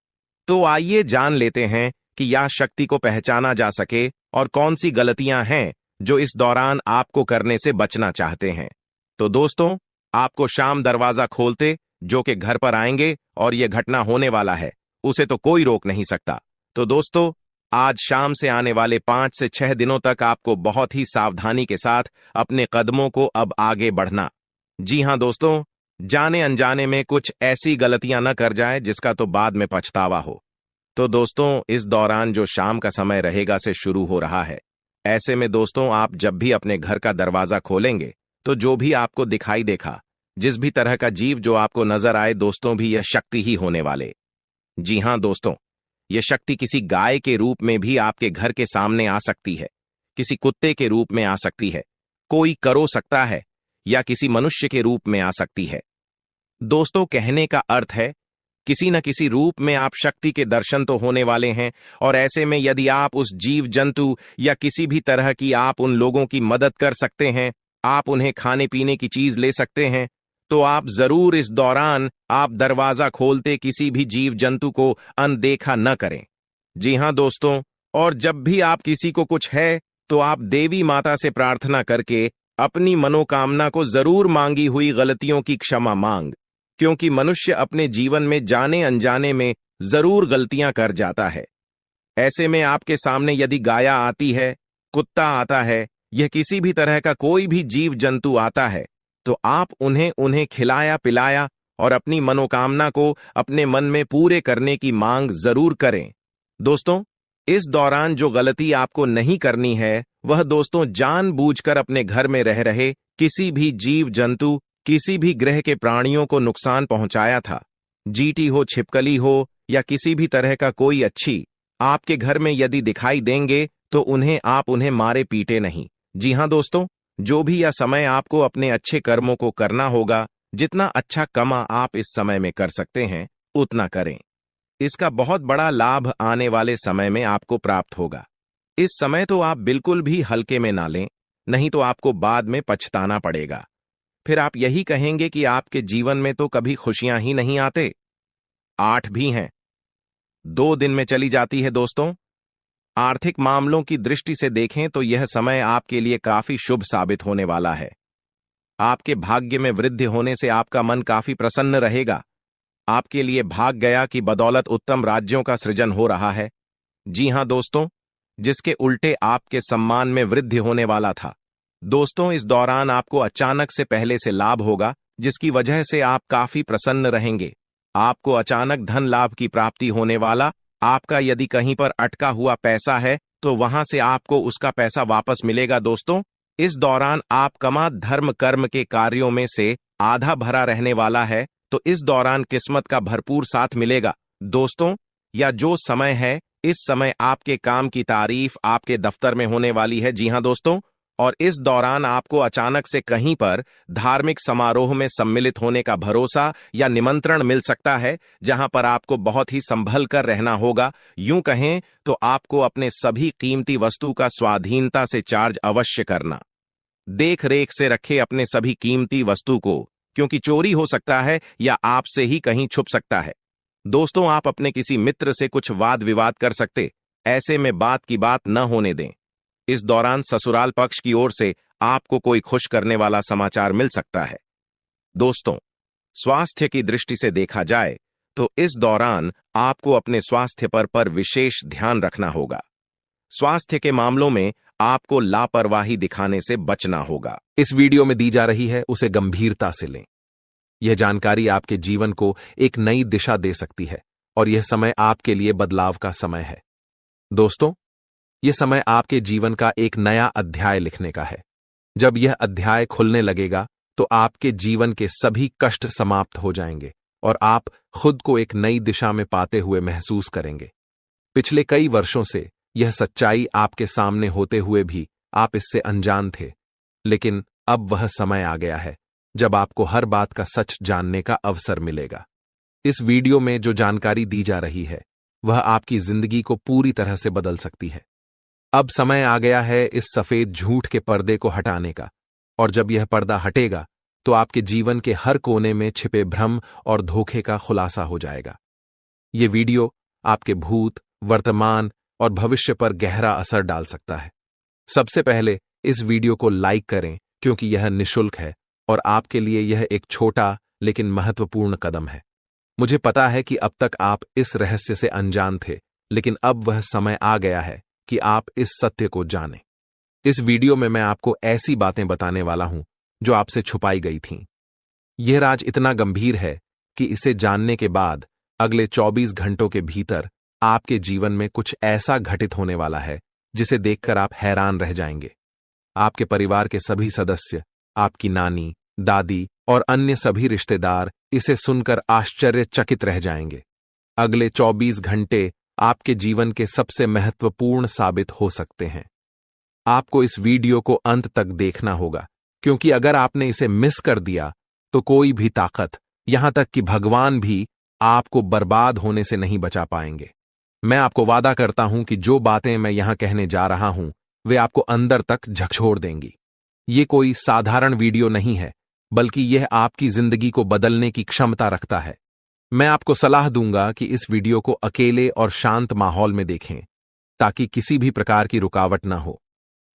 तो आइए जान लेते हैं कि यह शक्ति को पहचाना जा सके और कौन सी गलतियां हैं जो इस दौरान आपको करने से बचना चाहते हैं। तो दोस्तों, आपको शाम दरवाजा खोलते जो कि घर पर आएंगे और यह घटना होने वाला है, उसे तो कोई रोक नहीं सकता। तो दोस्तों, आज शाम से आने वाले 5 से 6 दिनों तक आपको बहुत ही सावधानी के साथ अपने कदमों को अब आगे बढ़ना। जी हां दोस्तों, जाने अनजाने में कुछ ऐसी गलतियां न कर जाए जिसका तो बाद में पछतावा हो। तो दोस्तों, इस दौरान जो शाम का समय रहेगा से शुरू हो रहा है। ऐसे में दोस्तों, आप जब भी अपने घर का दरवाजा खोलेंगे तो जो भी आपको दिखाई देखा, जिस भी तरह का जीव जो आपको नजर आए दोस्तों, भी यह शक्ति ही होने वाले। जी हां दोस्तों, यह शक्ति किसी गाय के रूप में भी आपके घर के सामने आ सकती है, किसी कुत्ते के रूप में आ सकती है, कोई करो सकता है, या किसी मनुष्य के रूप में आ सकती है। दोस्तों, कहने का अर्थ है किसी न किसी रूप में आप शक्ति के दर्शन तो होने वाले हैं। और ऐसे में यदि आप उस जीव जंतु या किसी भी तरह की आप उन लोगों की मदद कर सकते हैं, आप उन्हें खाने पीने की चीज ले सकते हैं, तो आप जरूर इस दौरान आप दरवाजा खोलते किसी भी जीव जंतु को अनदेखा न करें। जी हां दोस्तों, और जब भी आप किसी को कुछ है तो आप देवी माता से प्रार्थना करके अपनी मनोकामना को जरूर मांगी हुई गलतियों की क्षमा मांग, क्योंकि मनुष्य अपने जीवन में जाने अनजाने में जरूर गलतियां कर जाता है। ऐसे में आपके सामने यदि गाया आती है, कुत्ता आता है, यह किसी भी तरह का कोई भी जीव जंतु आता है, तो आप उन्हें खिलाया पिलाया और अपनी मनोकामना को अपने मन में पूरे करने की मांग जरूर करें। दोस्तों, इस दौरान जो गलती आपको नहीं करनी है वह दोस्तों जानबूझकर अपने घर में रह रहे किसी भी जीव जंतु, किसी भी ग्रह के प्राणियों को नुकसान पहुंचाया था। जीटी हो, छिपकली हो या किसी भी तरह का कोई अच्छी आपके घर में यदि दिखाई देंगे तो उन्हें मारे पीटे नहीं। जी हां दोस्तों, जो भी यह समय आपको अपने अच्छे कर्मों को करना होगा, जितना अच्छा कमा आप इस समय में कर सकते हैं उतना करें। इसका बहुत बड़ा लाभ आने वाले समय में आपको प्राप्त होगा। इस समय तो आप बिल्कुल भी हल्के में ना लें, नहीं तो आपको बाद में पछताना पड़ेगा। फिर आप यही कहेंगे कि आपके जीवन में तो कभी खुशियां ही नहीं आते। 8 भी हैं, 2 दिन में चली जाती है। दोस्तों, आर्थिक मामलों की दृष्टि से देखें तो यह समय आपके लिए काफी शुभ साबित होने वाला है। आपके भाग्य में वृद्धि होने से आपका मन काफी प्रसन्न रहेगा। आपके लिए भाग गया की बदौलत उत्तम राज्यों का सृजन हो रहा है। जी हां दोस्तों, जिसके उल्टे आपके सम्मान में वृद्धि होने वाला था। दोस्तों, इस दौरान आपको अचानक से पहले से लाभ होगा, जिसकी वजह से आप काफी प्रसन्न रहेंगे। आपको अचानक धन लाभ की प्राप्ति होने वाला। आपका यदि कहीं पर अटका हुआ पैसा है तो वहां से आपको उसका पैसा वापस मिलेगा। दोस्तों, इस दौरान आप कमा धर्म कर्म के कार्यों में से आधा भरा रहने वाला है, तो इस दौरान किस्मत का भरपूर साथ मिलेगा। दोस्तों, या जो समय है, इस समय आपके काम की तारीफ आपके दफ्तर में होने वाली है। जी हां दोस्तों, और इस दौरान आपको अचानक से कहीं पर धार्मिक समारोह में सम्मिलित होने का भरोसा या निमंत्रण मिल सकता है, जहां पर आपको बहुत ही संभल कर रहना होगा। यूं कहें तो आपको अपने सभी कीमती वस्तु का स्वाधीनता से चार्ज अवश्य करना। देख रेख से रखे अपने सभी कीमती वस्तु को, क्योंकि चोरी हो सकता है या आपसे ही कहीं छुप सकता है। दोस्तों, आप अपने किसी मित्र से कुछ वाद विवाद कर सकते, ऐसे में बात की बात न होने दें। इस दौरान ससुराल पक्ष की ओर से आपको कोई खुश करने वाला समाचार मिल सकता है। दोस्तों, स्वास्थ्य की दृष्टि से देखा जाए तो इस दौरान आपको अपने स्वास्थ्य पर विशेष ध्यान रखना होगा। स्वास्थ्य के मामलों में आपको लापरवाही दिखाने से बचना होगा। इस वीडियो में दी जा रही है उसे गंभीरता से लें। यह जानकारी आपके जीवन को एक नई दिशा दे सकती है और यह समय आपके लिए बदलाव का समय है। दोस्तों, यह समय आपके जीवन का एक नया अध्याय लिखने का है। जब यह अध्याय खुलने लगेगा तो आपके जीवन के सभी कष्ट समाप्त हो जाएंगे और आप खुद को एक नई दिशा में पाते हुए महसूस करेंगे। पिछले कई वर्षों से यह सच्चाई आपके सामने होते हुए भी आप इससे अनजान थे, लेकिन अब वह समय आ गया है जब आपको हर बात का सच जानने का अवसर मिलेगा। इस वीडियो में जो जानकारी दी जा रही है वह आपकी जिंदगी को पूरी तरह से बदल सकती है। अब समय आ गया है इस सफेद झूठ के पर्दे को हटाने का, और जब यह पर्दा हटेगा तो आपके जीवन के हर कोने में छिपे भ्रम और धोखे का खुलासा हो जाएगा। यह वीडियो आपके भूत, वर्तमान और भविष्य पर गहरा असर डाल सकता है। सबसे पहले इस वीडियो को लाइक करें क्योंकि यह निःशुल्क है और आपके लिए यह एक छोटा लेकिन महत्वपूर्ण कदम है। मुझे पता है कि अब तक आप इस रहस्य से अनजान थे, लेकिन अब वह समय आ गया है कि आप इस सत्य को जानें। इस वीडियो में मैं आपको ऐसी बातें बताने वाला हूं जो आपसे छुपाई गई थीं। यह राज इतना गंभीर है कि इसे जानने के बाद अगले 24 घंटों के भीतर आपके जीवन में कुछ ऐसा घटित होने वाला है जिसे देखकर आप हैरान रह जाएंगे। आपके परिवार के सभी सदस्य, आपकी नानी, दादी और अन्य सभी रिश्तेदार इसे सुनकर आश्चर्यचकित रह जाएंगे। अगले 24 घंटे आपके जीवन के सबसे महत्वपूर्ण साबित हो सकते हैं। आपको इस वीडियो को अंत तक देखना होगा, क्योंकि अगर आपने इसे मिस कर दिया तो कोई भी ताकत, यहां तक कि भगवान भी, आपको बर्बाद होने से नहीं बचा पाएंगे। मैं आपको वादा करता हूं कि जो बातें मैं यहां कहने जा रहा हूं वे आपको अंदर तक झकझोर देंगी। ये कोई साधारण वीडियो नहीं है, बल्कि यह आपकी जिंदगी को बदलने की क्षमता रखता है। मैं आपको सलाह दूंगा कि इस वीडियो को अकेले और शांत माहौल में देखें, ताकि किसी भी प्रकार की रुकावट ना हो।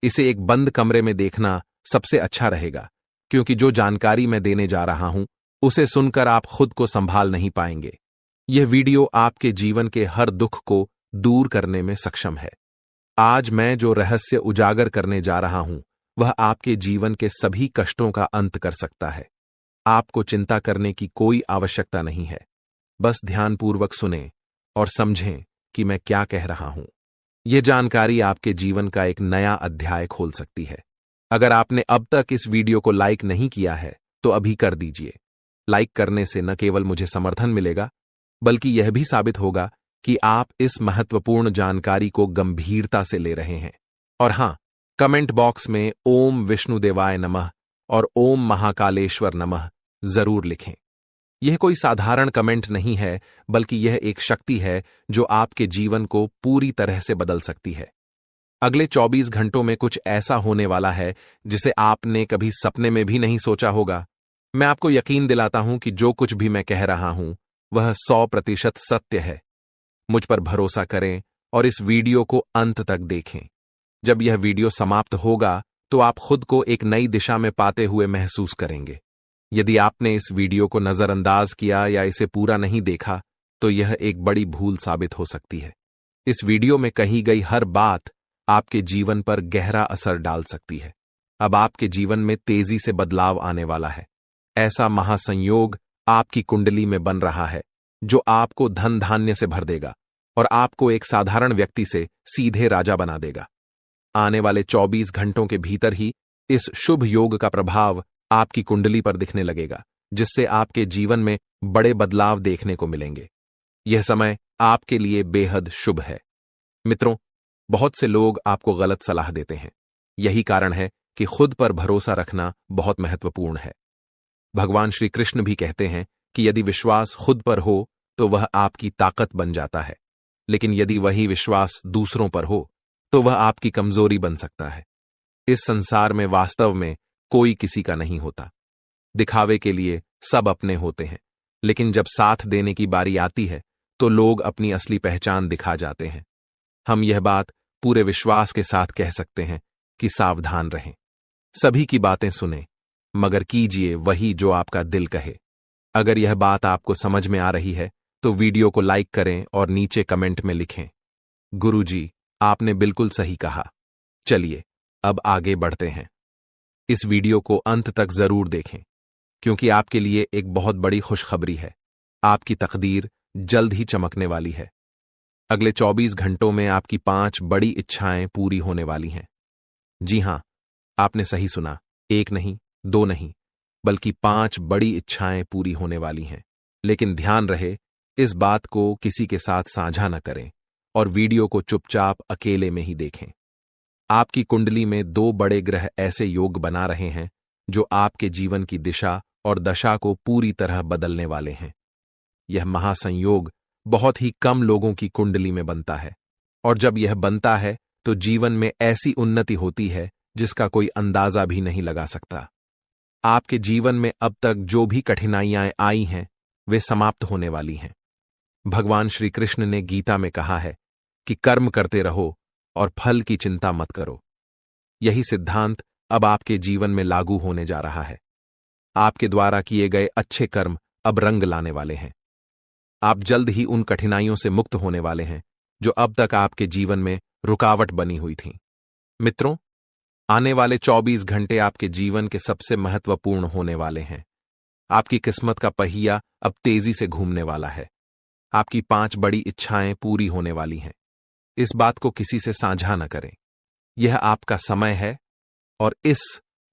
इसे एक बंद कमरे में देखना सबसे अच्छा रहेगा, क्योंकि जो जानकारी मैं देने जा रहा हूं उसे सुनकर आप खुद को संभाल नहीं पाएंगे। यह वीडियो आपके जीवन के हर दुख को दूर करने में सक्षम है। आज मैं जो रहस्य उजागर करने जा रहा हूं वह आपके जीवन के सभी कष्टों का अंत कर सकता है। आपको चिंता करने की कोई आवश्यकता नहीं है। बस ध्यानपूर्वक सुनें और समझें कि मैं क्या कह रहा हूं। यह जानकारी आपके जीवन का एक नया अध्याय खोल सकती है। अगर आपने अब तक इस वीडियो को लाइक नहीं किया है तो अभी कर दीजिए। लाइक करने से न केवल मुझे समर्थन मिलेगा, बल्कि यह भी साबित होगा कि आप इस महत्वपूर्ण जानकारी को गंभीरता से ले रहे हैं। और हां, कमेंट बॉक्स में ओम विष्णुदेवाय नमः और ओम महाकालेश्वर नमः जरूर लिखें। यह कोई साधारण कमेंट नहीं है, बल्कि यह एक शक्ति है जो आपके जीवन को पूरी तरह से बदल सकती है। अगले 24 घंटों में कुछ ऐसा होने वाला है जिसे आपने कभी सपने में भी नहीं सोचा होगा। मैं आपको यकीन दिलाता हूं कि जो कुछ भी मैं कह रहा हूं वह 100% सत्य है। मुझ पर भरोसा करें और इस वीडियो को अंत तक देखें। जब यह वीडियो समाप्त होगा तो आप खुद को एक नई दिशा में पाते हुए महसूस करेंगे। यदि आपने इस वीडियो को नजरअंदाज किया या इसे पूरा नहीं देखा तो यह एक बड़ी भूल साबित हो सकती है। इस वीडियो में कही गई हर बात आपके जीवन पर गहरा असर डाल सकती है। अब आपके जीवन में तेजी से बदलाव आने वाला है। ऐसा महासंयोग आपकी कुंडली में बन रहा है जो आपको धन धान्य से भर देगा और आपको एक साधारण व्यक्ति से सीधे राजा बना देगा। आने वाले 24 घंटों के भीतर ही इस शुभ योग का प्रभाव आपकी कुंडली पर दिखने लगेगा, जिससे आपके जीवन में बड़े बदलाव देखने को मिलेंगे। यह समय आपके लिए बेहद शुभ है। मित्रों, बहुत से लोग आपको गलत सलाह देते हैं। यही कारण है कि खुद पर भरोसा रखना बहुत महत्वपूर्ण है। भगवान श्री कृष्ण भी कहते हैं कि यदि विश्वास खुद पर हो तो वह आपकी ताकत बन जाता है, लेकिन यदि वही विश्वास दूसरों पर हो तो वह आपकी कमजोरी बन सकता है। इस संसार में वास्तव में कोई किसी का नहीं होता। दिखावे के लिए सब अपने होते हैं, लेकिन जब साथ देने की बारी आती है तो लोग अपनी असली पहचान दिखा जाते हैं। हम यह बात पूरे विश्वास के साथ कह सकते हैं कि सावधान रहें। सभी की बातें सुनें, मगर कीजिए वही जो आपका दिल कहे। अगर यह बात आपको समझ में आ रही है तो वीडियो को लाइक करें और नीचे कमेंट में लिखें, गुरुजी, आपने बिल्कुल सही कहा। चलिए अब आगे बढ़ते हैं। इस वीडियो को अंत तक जरूर देखें, क्योंकि आपके लिए एक बहुत बड़ी खुशखबरी है। आपकी तकदीर जल्द ही चमकने वाली है। अगले 24 घंटों में आपकी 5 बड़ी इच्छाएं पूरी होने वाली हैं। जी हां, आपने सही सुना, 1 नहीं, 2 नहीं, बल्कि 5 बड़ी इच्छाएं पूरी होने वाली हैं। लेकिन ध्यान रहे, इस बात को किसी के साथ साझा न करें और वीडियो को चुपचाप अकेले में ही देखें। आपकी कुंडली में 2 बड़े ग्रह ऐसे योग बना रहे हैं जो आपके जीवन की दिशा और दशा को पूरी तरह बदलने वाले हैं। यह महासंयोग बहुत ही कम लोगों की कुंडली में बनता है, और जब यह बनता है तो जीवन में ऐसी उन्नति होती है जिसका कोई अंदाजा भी नहीं लगा सकता। आपके जीवन में अब तक जो भी कठिनाइयां आई हैं वे समाप्त होने वाली हैं। भगवान श्री कृष्ण ने गीता में कहा है कि कर्म करते रहो और फल की चिंता मत करो। यही सिद्धांत अब आपके जीवन में लागू होने जा रहा है। आपके द्वारा किए गए अच्छे कर्म अब रंग लाने वाले हैं। आप जल्द ही उन कठिनाइयों से मुक्त होने वाले हैं जो अब तक आपके जीवन में रुकावट बनी हुई थीं। मित्रों, आने वाले 24 घंटे आपके जीवन के सबसे महत्वपूर्ण होने वाले हैं। आपकी किस्मत का पहिया अब तेजी से घूमने वाला है। आपकी 5 बड़ी इच्छाएं पूरी होने वाली हैं। इस बात को किसी से साझा न करें। यह आपका समय है, और इस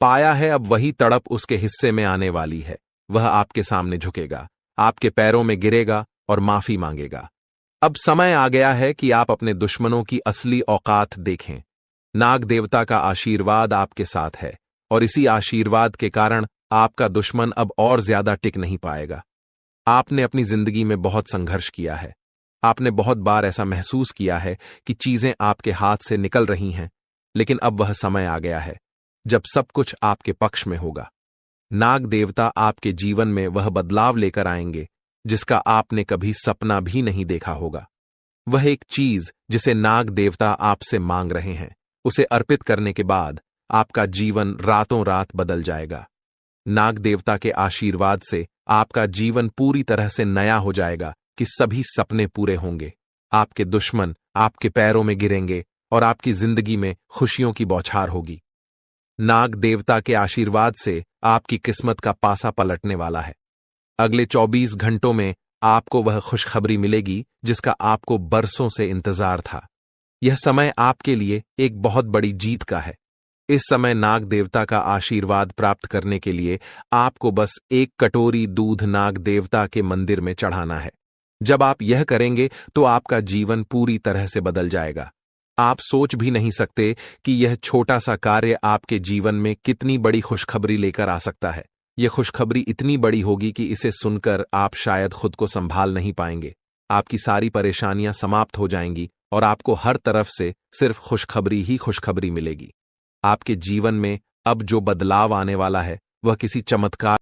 पाया है अब वही तड़प उसके हिस्से में आने वाली है। वह आपके सामने झुकेगा, आपके पैरों में गिरेगा और माफी मांगेगा। अब समय आ गया है कि आप अपने दुश्मनों की असली औकात देखें। नाग देवता का आशीर्वाद आपके साथ है, और इसी आशीर्वाद के कारण आपका दुश्मन अब और ज्यादा टिक नहीं पाएगा। आपने अपनी जिंदगी में बहुत संघर्ष किया है। आपने बहुत बार ऐसा महसूस किया है कि चीजें आपके हाथ से निकल रही हैं, लेकिन अब वह समय आ गया है जब सब कुछ आपके पक्ष में होगा। नाग देवता आपके जीवन में वह बदलाव लेकर आएंगे जिसका आपने कभी सपना भी नहीं देखा होगा। वह एक चीज जिसे नाग देवता आपसे मांग रहे हैं, उसे अर्पित करने के बाद आपका जीवन रातों रात बदल जाएगा। नाग देवता के आशीर्वाद से आपका जीवन पूरी तरह से नया हो जाएगा कि सभी सपने पूरे होंगे। आपके दुश्मन आपके पैरों में गिरेंगे और आपकी जिंदगी में खुशियों की बौछार होगी। नाग देवता के आशीर्वाद से आपकी किस्मत का पासा पलटने वाला है। अगले 24 घंटों में आपको वह खुशखबरी मिलेगी जिसका आपको बरसों से इंतजार था। यह समय आपके लिए एक बहुत बड़ी जीत का है। इस समय नाग देवता का आशीर्वाद प्राप्त करने के लिए आपको बस 1 कटोरी दूध नाग देवता के मंदिर में चढ़ाना है। जब आप यह करेंगे तो आपका जीवन पूरी तरह से बदल जाएगा। आप सोच भी नहीं सकते कि यह छोटा सा कार्य आपके जीवन में कितनी बड़ी खुशखबरी लेकर आ सकता है। यह खुशखबरी इतनी बड़ी होगी कि इसे सुनकर आप शायद खुद को संभाल नहीं पाएंगे। आपकी सारी परेशानियां समाप्त हो जाएंगी और आपको हर तरफ से सिर्फ खुशखबरी ही खुशखबरी मिलेगी। आपके जीवन में अब जो बदलाव आने वाला है वह किसी चमत्कार